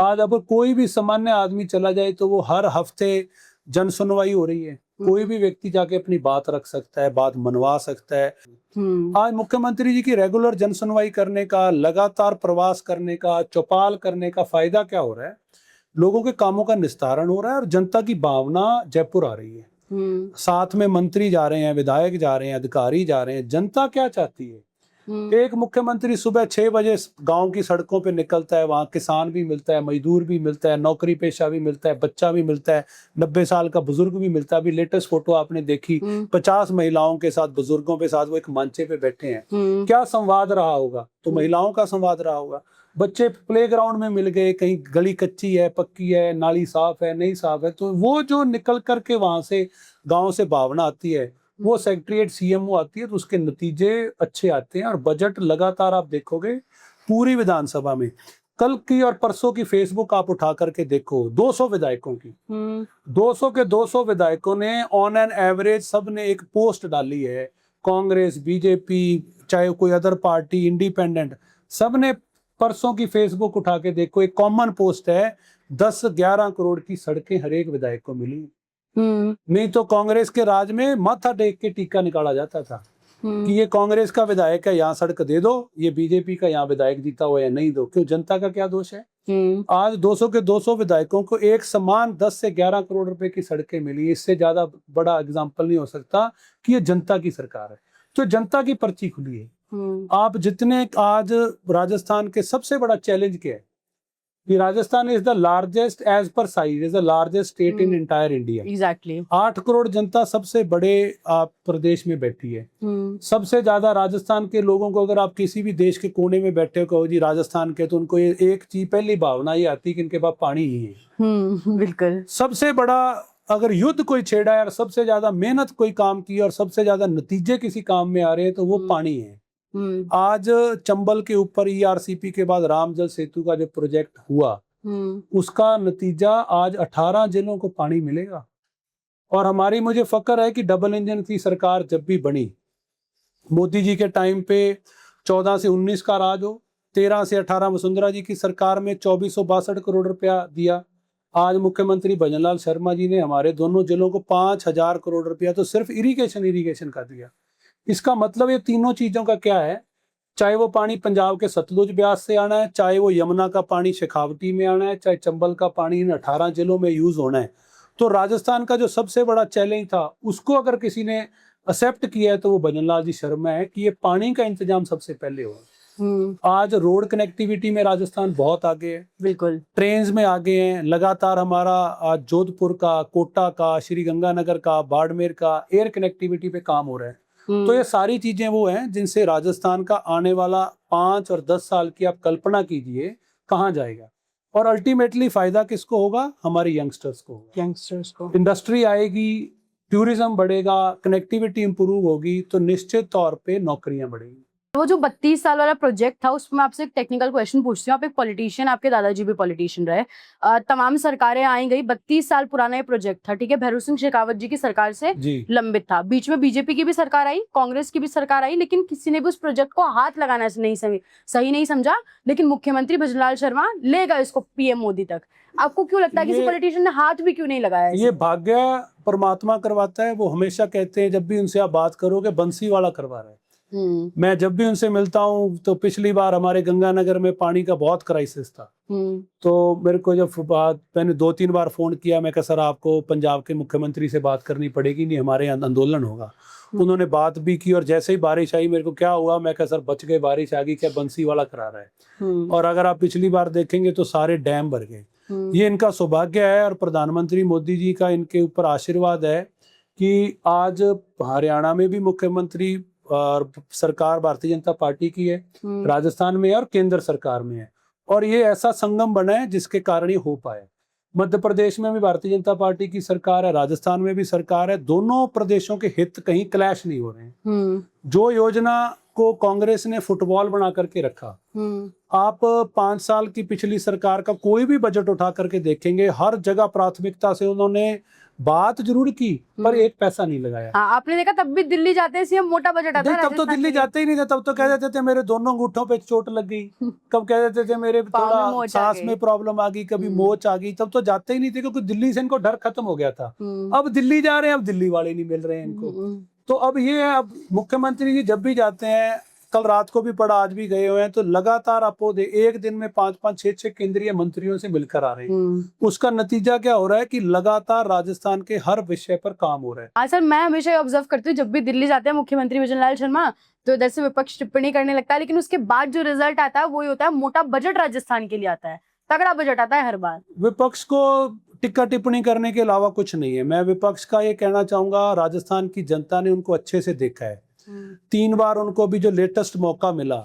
आज अब कोई भी सामान्य आदमी चला जाए तो वो हर हफ्ते जन सुनवाई हो रही है। कोई भी व्यक्ति जाके अपनी बात रख सकता है, बात मनवा सकता है। आज मुख्यमंत्री जी की रेगुलर जन सुनवाई करने का, लगातार प्रवास करने का, चौपाल करने का फायदा क्या हो रहा है? लोगों के कामों का निस्तारण हो रहा है और जनता की भावना जयपुर आ रही है। साथ में मंत्री जा रहे हैं, विधायक जा रहे हैं, अधिकारी जा रहे हैं। जनता क्या चाहती है? एक मुख्यमंत्री सुबह 6 बजे गांव की सड़कों पे निकलता है, वहां किसान भी मिलता है, मजदूर भी मिलता है, नौकरी पेशा भी मिलता है, बच्चा भी मिलता है, 90 साल का बुजुर्ग भी मिलता है। अभी लेटेस्ट फोटो आपने देखी, 50 महिलाओं के साथ, बुजुर्गों के साथ वो एक मंचे पे बैठे हैं। क्या संवाद रहा होगा? तो महिलाओं का संवाद रहा होगा। बच्चे प्लेग्राउंड में मिल गए, कहीं गली कच्ची है, पक्की है, नाली साफ है, नहीं साफ है, तो वो जो निकल करके वहां से गांव से भावना आती है, वो सेक्रेटरीट सीएमओ आती है, तो उसके नतीजे अच्छे आते हैं। और बजट लगातार आप देखोगे पूरी विधानसभा में, कल की और परसों की फेसबुक आप उठा करके देखो, 200 विधायकों की 200 के 200 विधायकों ने ऑन एन एवरेज सब ने एक पोस्ट डाली है। कांग्रेस, बीजेपी, चाहे कोई अदर पार्टी, इंडिपेंडेंट, सब ने परसों की फेसबुक उठा के देखो, एक कॉमन पोस्ट है, 10-11 करोड़ की सड़कें हर एक विधायक को मिली। नहीं तो कांग्रेस के राज में माथा टेक के टीका निकाला जाता था कि ये कांग्रेस का विधायक है, यहाँ सड़क दे दो, ये बीजेपी का यहाँ विधायक जीता हुआ है, नहीं दो। क्यों? जनता का क्या दोष है? आज 200 के 200 विधायकों को एक समान 10 से 11 करोड़ रुपए की सड़कें मिली। इससे ज्यादा बड़ा एग्जाम्पल नहीं हो सकता कि ये जनता की सरकार है। तो जनता की पर्ची खुली है। आप जितने आज राजस्थान के सबसे बड़ा चैलेंज क्या है कि Rajasthan is the largest as per size, is the largest state in entire India. Exactly 8 crore जनता सबसे बड़े प्रदेश में बैठी है। सबसे ज्यादा राजस्थान के लोगों को, अगर आप किसी भी देश के कोने में बैठे हो, कहो जी राजस्थान के, तो उनको ये एक चीज, पहली भावना ये आती है कि इनके पास पानी ही है। बिल्कुल। सबसे बड़ा अगर युद्ध कोई छेड़ा है और सबसे ज्यादा मेहनत कोई काम की और सबसे ज्यादा नतीजे किसी काम में आ रहे हैं, तो वो पानी है। आज चंबल के ऊपर ईआरसीपी के बाद रामजल सेतु का जो प्रोजेक्ट हुआ, उसका नतीजा आज 18 जिलों को पानी मिलेगा। और हमारी, मुझे फक्र है कि डबल इंजन की सरकार जब भी बनी, मोदी जी के टाइम पे 14 से 19 का राज हो, 13 से 18 वसुंधरा जी की सरकार में 2462 करोड़ रुपया दिया। आज मुख्यमंत्री भजनलाल शर्मा जी ने हमारे दोनों जिलों को 5000 करोड़ रुपया तो सिर्फ इरिगेशन का दिया। इसका मतलब ये तीनों चीजों का क्या है? चाहे वो पानी पंजाब के सतलुज ब्यास से आना है, चाहे वो यमुना का पानी शेखावटी में आना है, चाहे चंबल का पानी इन 18 जिलों में यूज होना है। तो राजस्थान का जो सबसे बड़ा चैलेंज था, उसको अगर किसी ने एक्सेप्ट किया है तो वो भजनलाल जी शर्मा है कि ये पानी का इंतजाम सबसे पहले हो। आज रोड कनेक्टिविटी में राजस्थान बहुत आगे है। बिल्कुल। ट्रेन्स में आगे हैं। लगातार हमारा आज जोधपुर का, कोटा का, श्री गंगानगर का, बाड़मेर का एयर कनेक्टिविटी पे काम हो रहा है। तो ये सारी चीजें वो हैं जिनसे राजस्थान का आने वाला 5 और 10 साल की आप कल्पना कीजिए कहाँ जाएगा। और अल्टीमेटली फायदा किसको होगा? हमारे यंगस्टर्स को होगा। यंगस्टर्स को इंडस्ट्री आएगी, टूरिज्म बढ़ेगा, कनेक्टिविटी इंप्रूव होगी, तो निश्चित तौर पे नौकरियां बढ़ेंगी। वो जो 32 साल वाला प्रोजेक्ट था, उसमें आपसे एक टेक्निकल क्वेश्चन पूछती हूँ। आप एक पॉलिटिशियन, आपके दादाजी भी पॉलिटिशियन रहे, तमाम सरकारें आई गई, 32 साल पुराना ये प्रोजेक्ट था, ठीक है, भैरू सिंह शेखावत जी की सरकार से लंबित था। बीच में बीजेपी की भी सरकार आई, कांग्रेस की भी सरकार आई, लेकिन किसी ने भी उस प्रोजेक्ट को हाथ लगाना सही नहीं समझा। लेकिन मुख्यमंत्री भजनलाल शर्मा ले गए इसको पीएम मोदी तक। आपको क्यों लगता है किसी पॉलिटिशियन ने हाथ भी क्यों नहीं लगाया? ये भाग्य परमात्मा करवाता है। वो हमेशा कहते हैं, जब भी उनसे आप बात करोगे, बंसी वाला करवा रहा है। मैं जब भी उनसे मिलता हूँ, तो पिछली बार हमारे गंगानगर में पानी का बहुत क्राइसिस था। तो मेरे को जब मैंने 2-3 बार फोन किया, मैं कहा सर आपको पंजाब के मुख्यमंत्री से बात करनी पड़ेगी, नहीं हमारे यहाँ आंदोलन होगा। उन्होंने बात भी की और जैसे ही बारिश आई, मेरे को क्या हुआ, मैं कहा सर बच गए, बारिश आ गई, क्या बंसी वाला करा रहा है। और अगर आप पिछली बार देखेंगे तो सारे डैम भर गए। ये इनका सौभाग्य है और प्रधानमंत्री मोदी जी का इनके ऊपर आशीर्वाद है कि आज हरियाणा में भी मुख्यमंत्री और सरकार भारतीय जनता पार्टी की है, राजस्थान में है और केंद्र सरकार में है। और ये ऐसा संगम बना है जिसके कारण ये हो पाए। मध्य प्रदेश में भी भारतीय जनता पार्टी की सरकार है, राजस्थान में भी सरकार है, दोनों प्रदेशों के हित कहीं क्लैश नहीं हो रहे हैं। जो योजना को कांग्रेस ने फुटबॉल बना करके रखा, आप 5 साल की पिछली सरकार का कोई भी बजट उठा करके देखेंगे, हर जगह प्राथमिकता से उन्होंने बात जरूर की पर एक पैसा नहीं लगाया। हाँ, आपने देखा तब भी दिल्ली जाते सीएम मोटा बजट आता है, तब तो दिल्ली जाते ही नहीं थे, तब तो कह देते थे मेरे दोनों अंगूठों पे चोट लग गई, कब कह देते थे मेरे थोड़ा सांस में प्रॉब्लम आ गई, कभी मोच आ गई, तब तो जाते ही नहीं थे क्योंकि दिल्ली से इनको डर खत्म हो गया था। अब दिल्ली जा रहे हैं, अब दिल्ली वाले नहीं मिल रहे हैं इनको। तो अब ये है, अब मुख्यमंत्री जी जब भी जाते हैं, कल रात को भी पढ़ा, आज भी गए हुए हैं, तो लगातार आपको एक दिन में 5-5, 6-6 केंद्रीय मंत्रियों से मिलकर आ रहे हैं। उसका नतीजा क्या हो रहा है कि लगातार राजस्थान के हर विषय पर काम हो रहा है। हाँ सर, मैं हमेशा ये ऑब्जर्व करती हूँ, जब भी दिल्ली जाते हैं मुख्यमंत्री विजय लाल शर्मा, तो इधर से विपक्ष टिप्पणी करने लगता है, लेकिन उसके बाद जो रिजल्ट आता है वो ही होता है, मोटा बजट राजस्थान के लिए आता है, तगड़ा बजट आता है हर बार। विपक्ष को टिक्का टिप्पणी करने के अलावा कुछ नहीं है। मैं विपक्ष का ये कहना चाहूंगा, राजस्थान की जनता ने उनको अच्छे से देखा है। 3 बार उनको भी जो लेटेस्ट मौका मिला,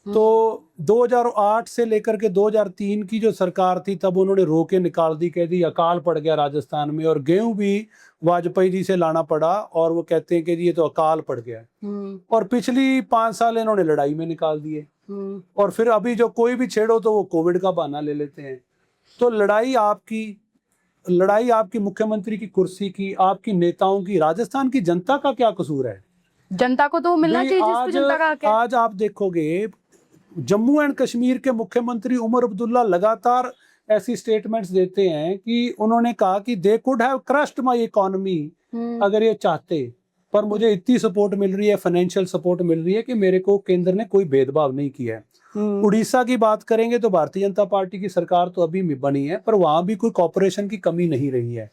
तो 2008 से लेकर के 2003 की जो सरकार थी, तब उन्होंने रोके निकाल दी, कह दी अकाल पड़ गया राजस्थान में, और गेहूं भी वाजपेयी जी से लाना पड़ा, और वो कहते हैं कि जी ये तो अकाल पड़ गया। और पिछली 5 साल इन्होंने लड़ाई में निकाल दिए, और फिर अभी जो कोई भी छेड़ो तो वो कोविड का बहाना ले लेते हैं। तो लड़ाई आपकी मुख्यमंत्री की कुर्सी की, आपकी नेताओं की। राजस्थान की जनता का क्या कसूर है? जनता को तो मिलना चाहिए जिसको जनता का हक है। आज आप देखोगे जम्मू एंड कश्मीर के मुख्यमंत्री उमर अब्दुल्ला लगातार ऐसी स्टेटमेंट्स देते हैं कि उन्होंने कहा कि they could have crushed my economy, अगर ये चाहते, पर मुझे इतनी सपोर्ट मिल रही है, फाइनेंशियल सपोर्ट मिल रही है कि मेरे को केंद्र ने कोई भेदभाव नहीं किया है। उड़ीसा की बात करेंगे तो भारतीय जनता पार्टी की सरकार तो अभी बनी है, पर वहां भी कोई कॉपरेशन की कमी नहीं रही है।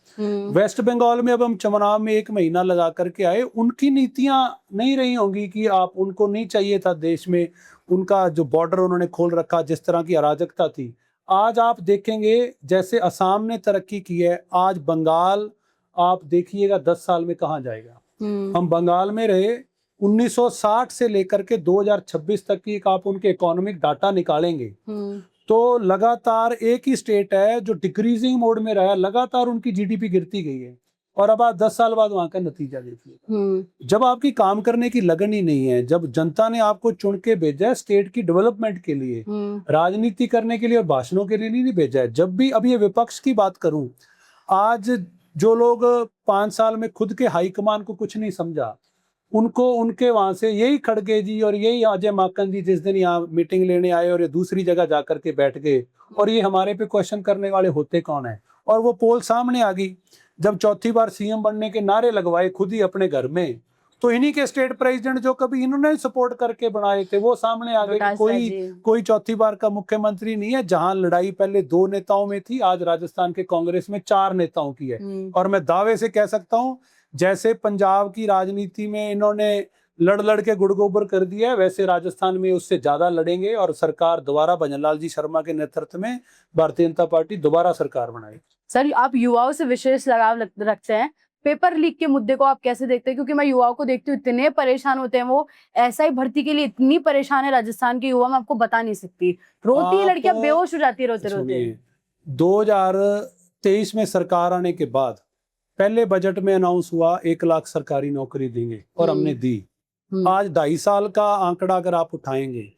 वेस्ट बंगाल में अब हम चुनाव में 1 महीना लगा करके आए, उनकी नीतियां नहीं रही होंगी कि आप, उनको नहीं चाहिए था देश में, उनका जो बॉर्डर उन्होंने खोल रखा, जिस तरह की अराजकता थी। आज आप देखेंगे जैसे असम ने तरक्की की है, आज बंगाल आप देखिएगा 10 साल में कहाँ जाएगा। हम बंगाल में रहे, 1960 से लेकर के 2026 तक की आप उनके इकोनॉमिक डाटा निकालेंगे तो लगातार एक ही स्टेट है जो डिक्रीजिंग मोड में रहा, लगातार उनकी जीडीपी गिरती गई है। और अब आप 10 साल बाद वहां का नतीजा देखिए। जब आपकी काम करने की लगन ही नहीं है, जब जनता ने आपको चुन के भेजा है स्टेट की डेवलपमेंट के लिए, राजनीति करने के लिए और भाषणों के लिए नहीं भेजा है। जब भी, अब ये विपक्ष की बात करूं, आज जो लोग 5 साल में खुद के हाईकमान को कुछ नहीं समझा, उनको उनके वहां से यही खड़गे जी और यही अजय माकन जी जिस दिन यहाँ मीटिंग लेने आए और ये दूसरी जगह जाकर के बैठ गए, और ये हमारे पे क्वेश्चन करने वाले होते कौन है। और वो पोल सामने आ गई, जब चौथी बार सीएम बनने के नारे लगवाए खुद ही अपने घर में, तो इन्हीं के स्टेट प्रेसिडेंट जो कभी इन्होंने सपोर्ट करके बनाए थे वो सामने आ गए। कोई चौथी बार का मुख्यमंत्री नहीं है। जहां लड़ाई पहले 2 नेताओं में थी, आज राजस्थान के कांग्रेस में 4 नेताओं की है। और मैं दावे से कह सकता हूं, जैसे पंजाब की राजनीति में इन्होंने लड़ के गुड़ गोबर कर दिया है, वैसे राजस्थान में उससे ज्यादा लड़ेंगे और सरकार दोबारा भजनलाल जी शर्मा के नेतृत्व में भारतीय जनता पार्टी दोबारा सरकार बनाएगी। सर, आप युवाओं से विशेष लगाव रखते हैं, पेपर लीक के मुद्दे को आप कैसे देखते हैं? क्योंकि मैं युवाओं को देखती हूँ, इतने परेशान होते हैं वो, एसआई भर्ती के लिए इतनी परेशान है राजस्थान के युवा, मैं आपको बता नहीं सकती। रोती है लड़कियां, बेहोश हो जाती है रोते रोते। 2023 में सरकार आने के बाद पहले बजट में अनाउंस हुआ 1 लाख सरकारी नौकरी देंगे, और हमने दी। आज 2.5 साल का आंकड़ा अगर आप उठाएंगे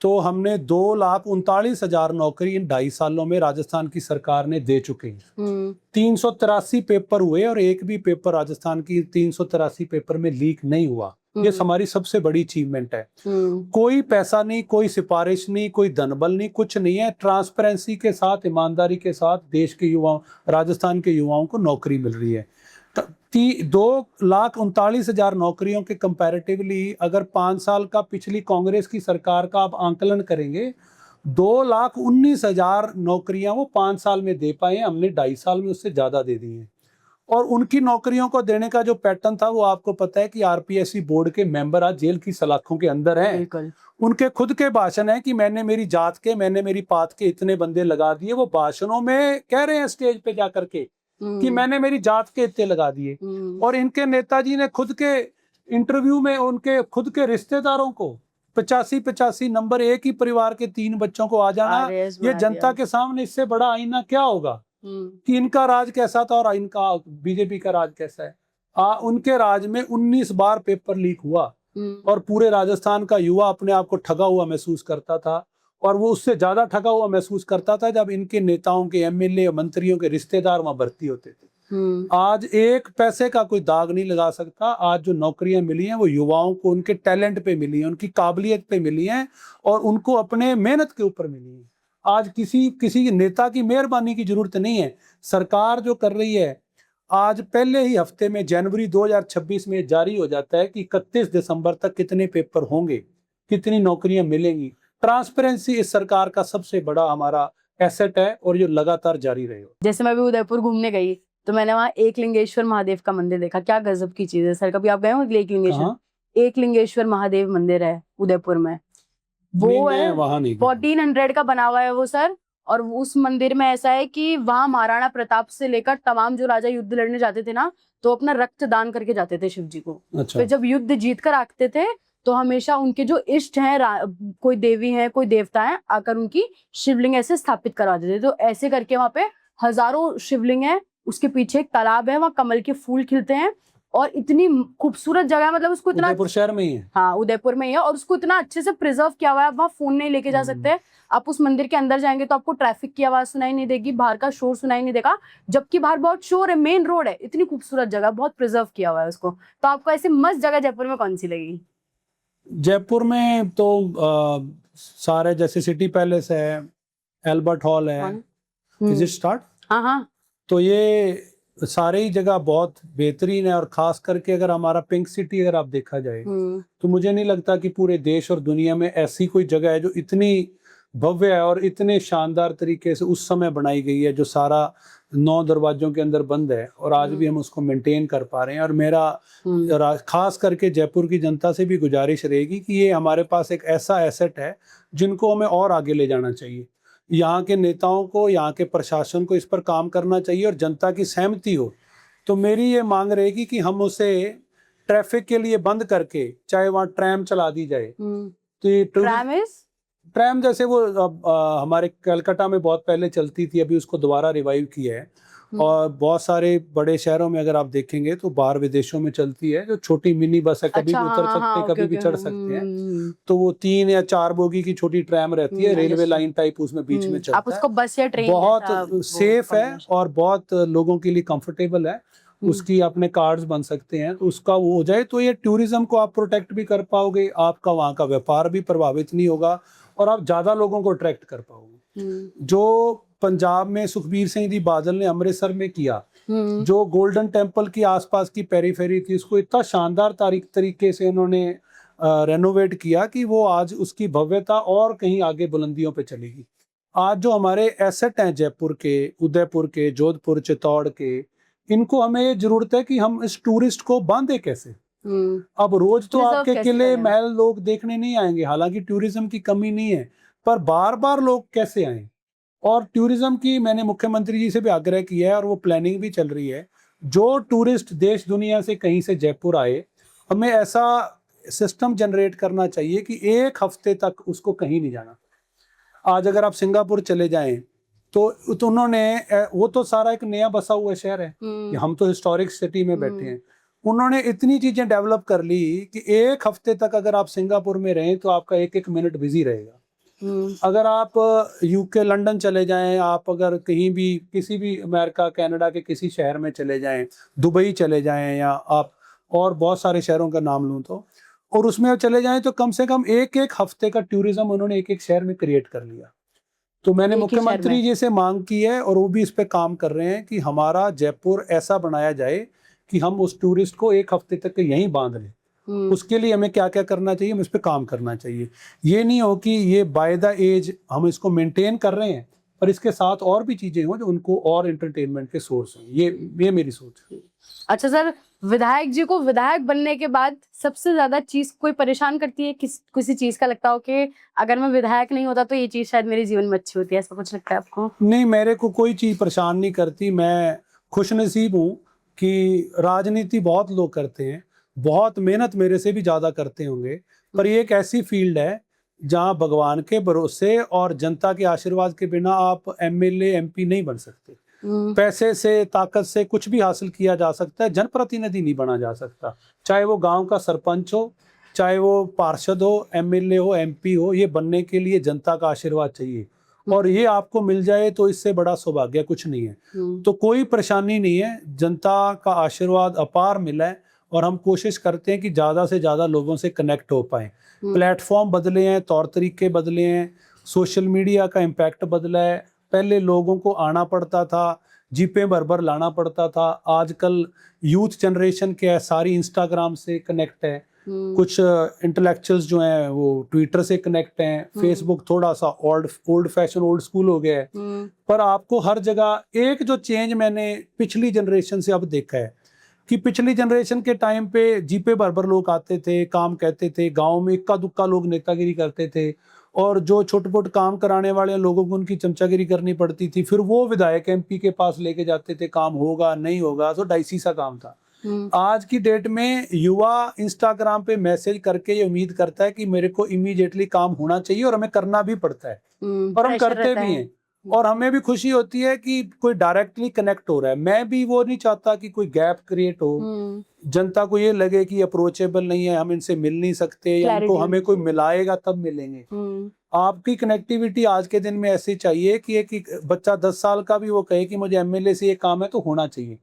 तो हमने 2,39,000 नौकरी इन 2.5 सालों में राजस्थान की सरकार ने दे चुके हैं। 383 पेपर हुए और एक भी पेपर राजस्थान की 383 पेपर में लीक नहीं हुआ। ये हमारी सबसे बड़ी अचीवमेंट है। कोई पैसा नहीं, कोई सिफारिश नहीं, कोई धनबल नहीं, कुछ नहीं है। ट्रांसपेरेंसी के साथ, ईमानदारी के साथ देश के युवाओं, राजस्थान के युवाओं को नौकरी मिल रही है। 2,39,000 नौकरियों के कंपैरेटिवली अगर 5 साल का पिछली कांग्रेस की सरकार का आप आंकलन करेंगे, 2,19,000 नौकरियां वो 5 साल में दे पाए हैं, हमने 2.5 साल में उससे ज्यादा दे दी हैं। और उनकी नौकरियों को देने का जो पैटर्न था वो आपको पता है कि आरपीएससी बोर्ड के मेंबर आज जेल की सलाखों के अंदर हैं। उनके खुद के भाषण है कि मैंने मेरी जात के, मैंने मेरी पात के इतने बंदे लगा दिए। वो भाषणों में कह रहे हैं स्टेज पे जाकर के कि मैंने मेरी जात के इतने लगा दिए। और इनके नेताजी ने खुद के इंटरव्यू में उनके खुद के रिश्तेदारों को 85 नंबर, एक ही परिवार के 3 बच्चों को आ जाना, ये जनता के सामने इससे बड़ा आईना क्या होगा। कि इनका राज कैसा था और इनका बीजेपी का राज कैसा है। उनके राज में 19 बार पेपर लीक हुआ और पूरे राजस्थान का युवा अपने आप को ठगा हुआ महसूस करता था, और वो उससे ज्यादा ठगा हुआ महसूस करता था जब इनके नेताओं के, एमएलए, मंत्रियों के रिश्तेदार वहां भर्ती होते थे। आज एक पैसे का कोई दाग नहीं लगा सकता। आज जो नौकरियां मिली हैं वो युवाओं को उनके टैलेंट पे मिली हैं, उनकी काबिलियत पे मिली हैं और उनको अपने मेहनत के ऊपर मिली हैं। आज किसी नेता की मेहरबानी की जरूरत नहीं है। सरकार जो कर रही है, आज पहले ही हफ्ते में जनवरी 2026 में जारी हो जाता है कि 31 दिसंबर तक कितने पेपर होंगे, कितनी नौकरियां मिलेंगी। ट्रांसपेरेंसी इस सरकार का सबसे बड़ा हमारा एसेट है और ये लगातार जारी रहेगा। जैसे मैं अभी उदयपुर घूमने गई तो मैंने वहाँ एकलिंगेश्वर महादेव का मंदिर देखा। क्या गजब की चीज है सर। कभी आप गए हो एकलिंगेश्वर महादेव मंदिर है उदयपुर में। वो है वहां नहीं 1400 का बना हुआ है वो सर। और उस मंदिर में ऐसा है कि वहां महाराणा प्रताप से लेकर तमाम जो राजा युद्ध लड़ने जाते थे ना, तो अपना रक्त दान करके जाते थे शिव जी को। अच्छा। फिर जब युद्ध जीत कर आते थे तो हमेशा उनके जो इष्ट हैं, कोई देवी है, कोई देवता है, आकर उनकी शिवलिंग ऐसे स्थापित करवा देते थे। तो ऐसे करके वहां पे हजारों शिवलिंग है। उसके पीछे एक तालाब है, वहां कमल के फूल खिलते हैं और इतनी खूबसूरत जगह है। मतलब उसको इतना, उदयपुर शहर में ही है। हाँ उदयपुर में ही है और उसको इतना अच्छे से प्रिजर्व किया हुआ है। आप वहाँ फोन नहीं लेके जा सकते। आप उस मंदिर के अंदर जाएंगे तो आपको ट्रैफिक की आवाज सुनाई नहीं देगी, बाहर का शोर सुनाई नहीं देगा, जबकि बाहर बहुत शोर है। मेन रोड है, इतनी खूबसूरत जगह, बहुत प्रिजर्व किया हुआ है उसको। तो आपको ऐसी मस्त जगह जयपुर में कौन सी लगी? जयपुर में तो सारे, जैसे सिटी पैलेस है, एल्बर्ट हॉल है। Is it start? हाँ। तो ये सारे ही जगह बहुत बेहतरीन है। और खास करके अगर हमारा पिंक सिटी अगर आप देखा जाए तो मुझे नहीं लगता कि पूरे देश और दुनिया में ऐसी कोई जगह है जो इतनी भव्य है और इतने शानदार तरीके से उस समय बनाई गई है, जो सारा 9 दरवाजों के अंदर बंद है और आज भी हम उसको मेंटेन कर पा रहे हैं। और मेरा खास करके जयपुर की जनता से भी गुजारिश रहेगी कि ये हमारे पास एक ऐसा एसेट है जिनको हमें और आगे ले जाना चाहिए। यहाँ के नेताओं को, यहाँ के प्रशासन को इस पर काम करना चाहिए और जनता की सहमति हो तो मेरी ये मांग रहेगी कि हम उसे ट्रैफिक के लिए बंद करके, चाहे वहाँ ट्रैम चला दी जाए। तो ये ट्रैम जैसे वो हमारे कलकत्ता में बहुत पहले चलती थी, अभी उसको दोबारा रिवाइव किया है। और बहुत सारे बड़े शहरों में अगर आप देखेंगे तो बाहर विदेशों में चलती है, जो छोटी मिनी बस है, कभी भी उतर सकते हैं, कभी भी चढ़ सकते हैं। तो वो 3 या 4 बोगी की छोटी ट्रैम रहती है, रेलवे लाइन टाइप, उसमें बीच में चलता है। आप उसको बस या ट्रेन, बहुत सेफ है और बहुत लोगों के लिए कंफर्टेबल है। उसकी अपने कार्ड्स बन सकते हैं, तो उसका वो हो जाए तो ये टूरिज्म को आप प्रोटेक्ट भी कर पाओगे, आपका वहाँ का व्यापार भी प्रभावित नहीं होगा और आप ज्यादा लोगों को अट्रैक्ट कर पाओगे। जो पंजाब में सुखबीर सिंह जी बादल ने अमृतसर में किया, जो गोल्डन टेम्पल की आसपास की पेरीफेरी थी, उसको इतना शानदार तरीके से उन्होंने रेनोवेट किया कि वो आज उसकी भव्यता और कहीं आगे बुलंदियों पे चलेगी। आज जो हमारे एसेट हैं जयपुर के, उदयपुर के, जोधपुर, चित्तौड़ के, इनको हमें ये जरूरत है कि हम इस टूरिस्ट को बांधे कैसे। अब रोज तो आपके किले महल लोग देखने नहीं आएंगे, हालांकि टूरिज्म की कमी नहीं है, पर बार बार लोग कैसे आए। और टूरिज्म की मैंने मुख्यमंत्री जी से भी आग्रह किया है और वो प्लानिंग भी चल रही है। जो टूरिस्ट देश दुनिया से कहीं से जयपुर आए, हमें ऐसा सिस्टम जनरेट करना चाहिए कि 1 हफ्ते तक उसको कहीं नहीं जाना। आज अगर आप सिंगापुर चले जाएं तो उन्होंने, वो तो सारा एक नया बसा हुआ शहर है, हम तो हिस्टोरिक सिटी में बैठे हैं। उन्होंने इतनी चीजें डेवलप कर ली कि 1 हफ्ते तक अगर आप सिंगापुर में रहें तो आपका 1-1 मिनट बिजी रहेगा। अगर आप यूके, लंदन चले जाएं, आप अगर कहीं भी, किसी भी अमेरिका, कनाडा के किसी शहर में चले जाएं, दुबई चले जाएं, या आप और बहुत सारे शहरों का नाम लूं तो, और उसमें आप चले जाएं तो कम से कम 1-1 हफ्ते का टूरिज्म उन्होंने 1-1 शहर में क्रिएट कर लिया। तो मैंने मुख्यमंत्री जी से मांग की है और वो भी इस पे काम कर रहे हैं कि हमारा जयपुर ऐसा बनाया जाए कि हम उस टूरिस्ट को 1 हफ्ते तक यहीं बांध लें। उसके लिए हमें क्या क्या करना चाहिए, हम इस पे काम करना चाहिए। ये नहीं हो कि ये बाय द एज हम इसको मेंटेन कर रहे हैं पर इसके साथ और भी चीजें हो जो उनको और एंटरटेनमेंट के सोर्स हैं। ये मेरी सोच है। अच्छा सर, विधायक जी को विधायक बनने के बाद सबसे ज्यादा चीज कोई परेशान करती है, किसी चीज का लगता हो कि अगर मैं विधायक नहीं होता तो ये चीज शायद मेरे जीवन में अच्छी होती है, ऐसा कुछ लगता है आपको? नहीं, मेरे को कोई चीज परेशान नहीं करती। मैं खुशनसीब हूँ कि राजनीति बहुत लोग करते हैं, बहुत मेहनत मेरे से भी ज्यादा करते होंगे, पर ये एक ऐसी फील्ड है जहाँ भगवान के भरोसे और जनता के आशीर्वाद के बिना आप एमएलए, एमपी नहीं बन सकते। पैसे से, ताकत से कुछ भी हासिल किया जा सकता है, जनप्रतिनिधि नहीं बना जा सकता। चाहे वो गांव का सरपंच हो, चाहे वो पार्षद हो, एमएलए हो, एमपी हो, ये बनने के लिए जनता का आशीर्वाद चाहिए, और ये आपको मिल जाए तो इससे बड़ा सौभाग्य कुछ नहीं है। तो कोई परेशानी नहीं है, जनता का आशीर्वाद अपार मिला है, और हम कोशिश करते हैं कि ज़्यादा से ज़्यादा लोगों से कनेक्ट हो पाएं। प्लेटफॉर्म बदले हैं, तौर तरीके बदले हैं, सोशल मीडिया का इम्पैक्ट बदला है। पहले लोगों को आना पड़ता था, जीपे भर लाना पड़ता था, आजकल यूथ जनरेशन के है सारी इंस्टाग्राम से कनेक्ट है, कुछ इंटेलेक्चुअल्स जो हैं वो ट्विटर से कनेक्ट हैं, फेसबुक थोड़ा सा ओल्ड फैशन, ओल्ड स्कूल हो गया है। पर आपको हर जगह एक जो चेंज मैंने पिछली जनरेशन से अब देखा है कि पिछली जनरेशन के टाइम पे जीपे भर लोग आते थे, काम कहते थे, गांव में इक्का दुक्का लोग नेतागिरी करते थे, और जो छोटे-मोटे काम कराने वाले लोगों को उनकी चमचागिरी करनी पड़ती थी, फिर वो विधायक एमपी के पास लेके जाते थे, काम होगा नहीं होगा, तो डाइसी सा काम था। आज की डेट में युवा इंस्टाग्राम पे मैसेज करके ये उम्मीद करता है कि मेरे को इमीडिएटली काम होना चाहिए, और हमें करना भी पड़ता है, और हम करते भी हैं, और हमें भी खुशी होती है कि कोई डायरेक्टली कनेक्ट हो रहा है। मैं भी वो नहीं चाहता कि कोई गैप क्रिएट हो, जनता को ये लगे कि अप्रोचेबल नहीं है, हम इनसे मिल नहीं सकते, या इनको हमें कोई मिलाएगा तब मिलेंगे। आपकी कनेक्टिविटी आज के दिन में ऐसी चाहिए कि एक बच्चा 10 साल का भी वो कहे कि मुझे एमएलए से ये काम है, तो होना चाहिए।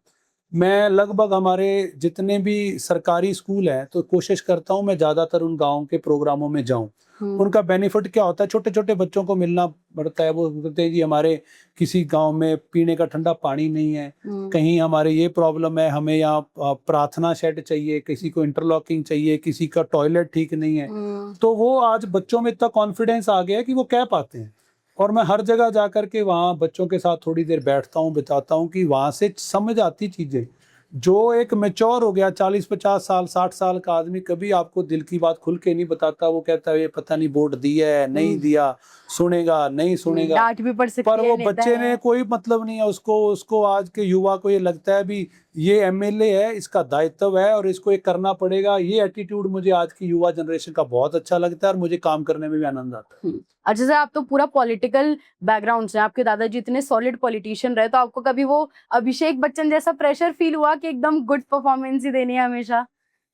मैं लगभग हमारे जितने भी सरकारी स्कूल हैं तो कोशिश करता हूँ मैं ज़्यादातर उन गाँव के प्रोग्रामों में जाऊँ। उनका बेनिफिट क्या होता है, छोटे छोटे बच्चों को मिलना पड़ता है। वो कहते हैं जी हमारे किसी गांव में पीने का ठंडा पानी नहीं है, कहीं हमारे ये प्रॉब्लम है, हमें यहाँ प्रार्थना शेड चाहिए, किसी को इंटरलॉकिंग चाहिए, किसी का टॉयलेट ठीक नहीं है। तो वो आज बच्चों में इतना कॉन्फिडेंस आ गया है कि वो कह पाते हैं, और मैं हर जगह जा करके वहाँ बच्चों के साथ थोड़ी देर बैठता हूँ, बिताता हूँ कि वहाँ से समझ आती चीज़ें। जो एक मैच्योर हो गया 40-50 साल 60 साल का आदमी कभी आपको दिल की बात खुल के नहीं बताता। वो कहता है ये पता नहीं वोट दिया है नहीं दिया, सुनेगा नहीं सुनेगा, डांट भी पड़ सकती पर वो है, बच्चे ने कोई मतलब नहीं है उसको आज के युवा को ये लगता है भी ये एमएलए है, इसका दायित्व है और इसको ये करना पड़ेगा। ये एटीट्यूड मुझे आज की युवा जनरेशन का बहुत अच्छा लगता है, और मुझे काम करने में भी आनंद आता है। अच्छा सर, आप तो पूरा पॉलिटिकल बैकग्राउंड से, आपके दादाजी इतने सॉलिड पॉलिटिशियन रहे, तो आपको कभी वो अभिषेक बच्चन जैसा प्रेशर फील हुआ कि एकदम गुड परफॉर्मेंस ही देनी है हमेशा?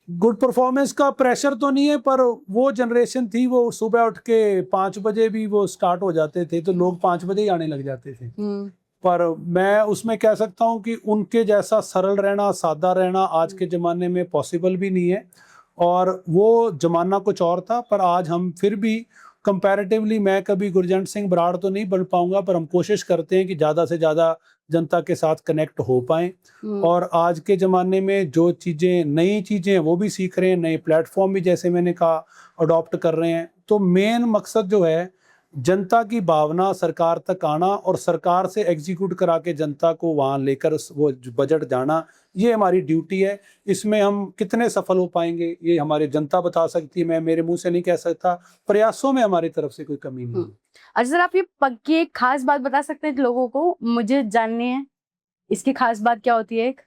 गुड परफॉर्मेंस का प्रेशर तो नहीं है, पर वो जनरेशन थी, वो सुबह उठ के 5 बजे भी वो स्टार्ट हो जाते थे, तो लोग 5 बजे ही आने लग जाते थे। पर मैं उसमें कह सकता हूँ कि उनके जैसा सरल रहना, सादा रहना आज के ज़माने में पॉसिबल भी नहीं है, और वो ज़माना कुछ और था। पर आज हम फिर भी कंपैरेटिवली, मैं कभी गुरजंट सिंह बराड़ तो नहीं बन पाऊंगा, पर हम कोशिश करते हैं कि ज़्यादा से ज़्यादा जनता के साथ कनेक्ट हो पाएं। और आज के ज़माने में जो चीज़ें, नई चीज़ें वो भी सीख रहे हैं, नए प्लेटफॉर्म भी जैसे मैंने कहा अडॉप्ट कर रहे हैं। तो मेन मकसद जो है जनता की भावना सरकार तक आना, और सरकार से एग्जीक्यूट करा के जनता को वहाँ लेकर वो बजट जाना, ये हमारी ड्यूटी है। इसमें हम कितने सफल हो पाएंगे ये हमारी जनता बता सकती है, मैं मेरे मुंह से नहीं कह सकता। प्रयासों में हमारी तरफ से कोई कमी नहीं। अच्छा सर, आप ये पक्की एक खास बात बता सकते हैं लोगों को, मुझे जाननी है, इसकी खास बात क्या होती है? एक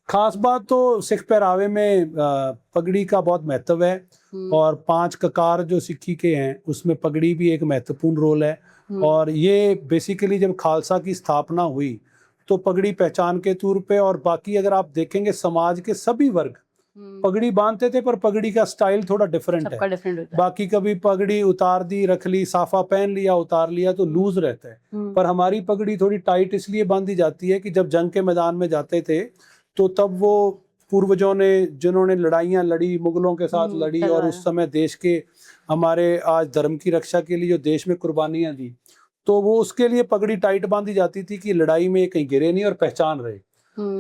खास बात तो सिख पहरावे में पगड़ी का बहुत महत्व है, और 5 ककार जो सिक्की के हैं उसमें पगड़ी भी एक महत्वपूर्ण रोल है। और ये बेसिकली जब खालसा की स्थापना हुई तो पगड़ी पहचान के तौर पे, और बाकी अगर आप देखेंगे समाज के सभी वर्ग पगड़ी बांधते थे, पर पगड़ी का स्टाइल थोड़ा डिफरेंट है। बाकी कभी पगड़ी उतार दी, रख ली, साफा पहन लिया, उतार लिया तो लूज रहता है। पर हमारी पगड़ी थोड़ी टाइट इसलिए बांधी जाती है कि जब जंग के मैदान में जाते थे तो तब वो पूर्वजों ने, जिन्होंने लड़ाइयाँ लड़ी, मुगलों के साथ लड़ी, और उस समय देश के, हमारे आज धर्म की रक्षा के लिए जो देश में कुर्बानियाँ दी, तो वो उसके लिए पगड़ी टाइट बांधी जाती थी कि लड़ाई में कहीं गिरे नहीं और पहचान रहे।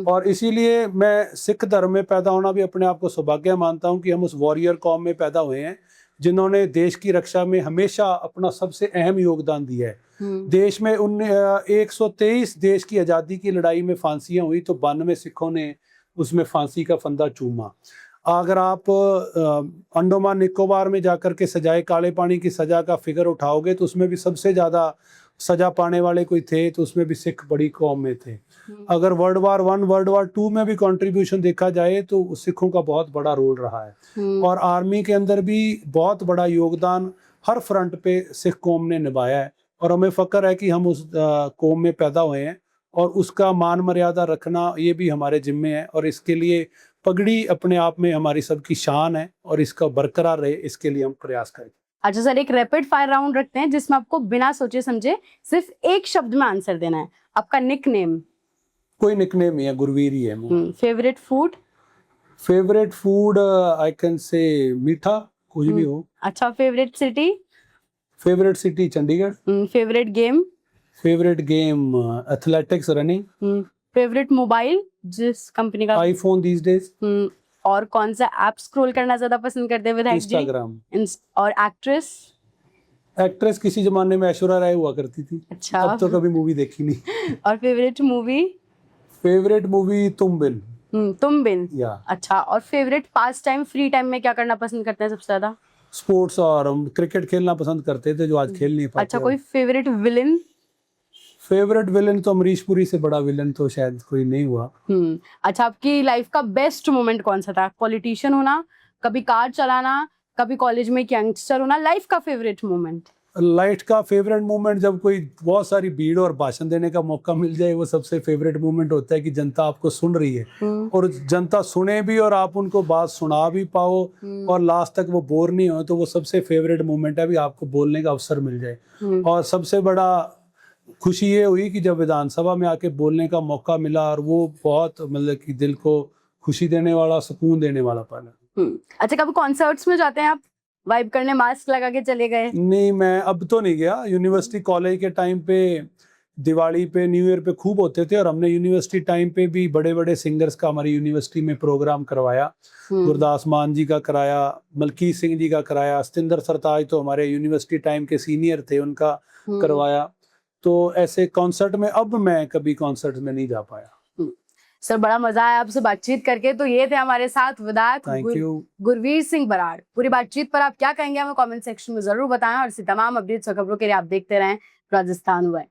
और इसीलिए मैं सिख धर्म में पैदा होना भी अपने आप को सौभाग्य मानता हूँ कि हम उस वॉरियर कौम में पैदा हुए हैं जिन्होंने देश की रक्षा में हमेशा अपना सबसे अहम योगदान दिया है। देश में 123 देश की आज़ादी की लड़ाई में फांसियाँ हुई, तो 92 सिखों ने उसमें फांसी का फंदा चूमा। अगर आप अंडोमान निकोबार में जाकर के सजाए काले पानी की सजा का फिगर उठाओगे तो उसमें भी सबसे ज़्यादा सजा पाने वाले कोई थे, तो उसमें भी सिख बड़ी कौम में थे। अगर वर्ल्ड वार 1 वर्ल्ड वार 2 में भी कंट्रीब्यूशन देखा जाए तो सिखों का बहुत बड़ा रोल रहा है। और आर्मी के अंदर भी बहुत बड़ा योगदान हर फ्रंट पे सिख कौम ने निभाया है, और हमें फ़ख्र है कि हम उस कौम में पैदा हुए हैं। और उसका मान मर्यादा रखना ये भी हमारे जिम्मे है, और इसके लिए पगड़ी अपने आप में हमारी सबकी शान है, और इसका बरकरार रहे इसके लिए हम प्रयास करें। अच्छा सर, एक रैपिड फायर राउंड रखते हैं जिसमें आपको बिना सोचे समझे सिर्फ एक शब्द में आंसर देना है। आपका निकनेम? कोई निकनेम ही है, गुरवीर ही है। Favourite food? Favourite food I can say मीठा, कुछ भी हो। अच्छा, favourite city? Favourite city Chandigarh. Favourite game? Favourite game athletics, running. Favourite mobile, जिस कंपनी का? IPhone these days. और कौन सा ऐप स्क्रॉल करना ज्यादा पसंद करते हैं विधायक जी? इंस्टाग्राम। और एक्ट्रेस? एक्ट्रेस किसी जमाने में ऐश्वर्या राय हुआ करती थी। अच्छा। अब तो कभी मूवी देखी नहीं। और फेवरेट मूवी? फेवरेट मूवी तुम बिन। तुम बिन। या। अच्छा, और favourite pass time, free time में क्या करना पसंद करते हैं सबसे ज्यादा? स्पोर्ट्स, और हम क्रिकेट खेलना पसंद करते थे जो आज खेल नहीं पाते। अच्छा, कोई फेवरेट विलेन? फेवरेट विलन तो अमरीश पुरी से बड़ा विलन तो शायद कोई नहीं हुआ। अच्छा, आपकी लाइफ का बेस्ट मोमेंट कौन सा था? पॉलिटिशियन होना, कभी कार चलाना, कभी कॉलेज में एक यंगस्टर होना, लाइफ का फेवरेट मोमेंट? लाइफ का फेवरेट मोमेंट जब कोई बहुत सारी भीड़ और भाषण देने का मौका मिल जाए, वो सबसे फेवरेट मोमेंट होता है कि जनता आपको सुन रही है, और जनता सुने भी और आप उनको बात सुना भी पाओ, और लास्ट तक वो बोर नहीं हो, तो वो सबसे फेवरेट मोमेंट है भी आपको बोलने का अवसर मिल जाए। और सबसे बड़ा खुशी ये हुई कि जब विधानसभा में आके बोलने का मौका मिला, और वो बहुत मतलब कि दिल को खुशी देने वाला, सुकून देने वाला पल है। अच्छा, कभी कॉन्सर्ट्स में जाते हैं आप? वाइब करने मास्क लगा के चले गए? नहीं, मैं अब तो नहीं गया। यूनिवर्सिटी कॉलेज के टाइम पे दिवाली पे, न्यू ईयर पे खूब होते थे, और हमने यूनिवर्सिटी टाइम पे भी बड़े बड़े सिंगर्स का हमारी यूनिवर्सिटी में प्रोग्राम करवाया। गुरदास मान जी का कराया, मलकीत सिंह जी का कराया, सतिंदर सरताज तो हमारे यूनिवर्सिटी टाइम के सीनियर थे, उनका करवाया। तो ऐसे कॉन्सर्ट में अब मैं कभी कॉन्सर्ट में नहीं जा पाया। सर, बड़ा मजा आया आपसे बातचीत करके। तो ये थे हमारे साथ विधायक गुरवीर सिंह बराड़। पूरी बातचीत पर आप क्या कहेंगे हमें कमेंट सेक्शन में जरूर बताएं, और इसी तमाम अपडेट्स और खबरों के लिए आप देखते रहें राजस्थान हुआ।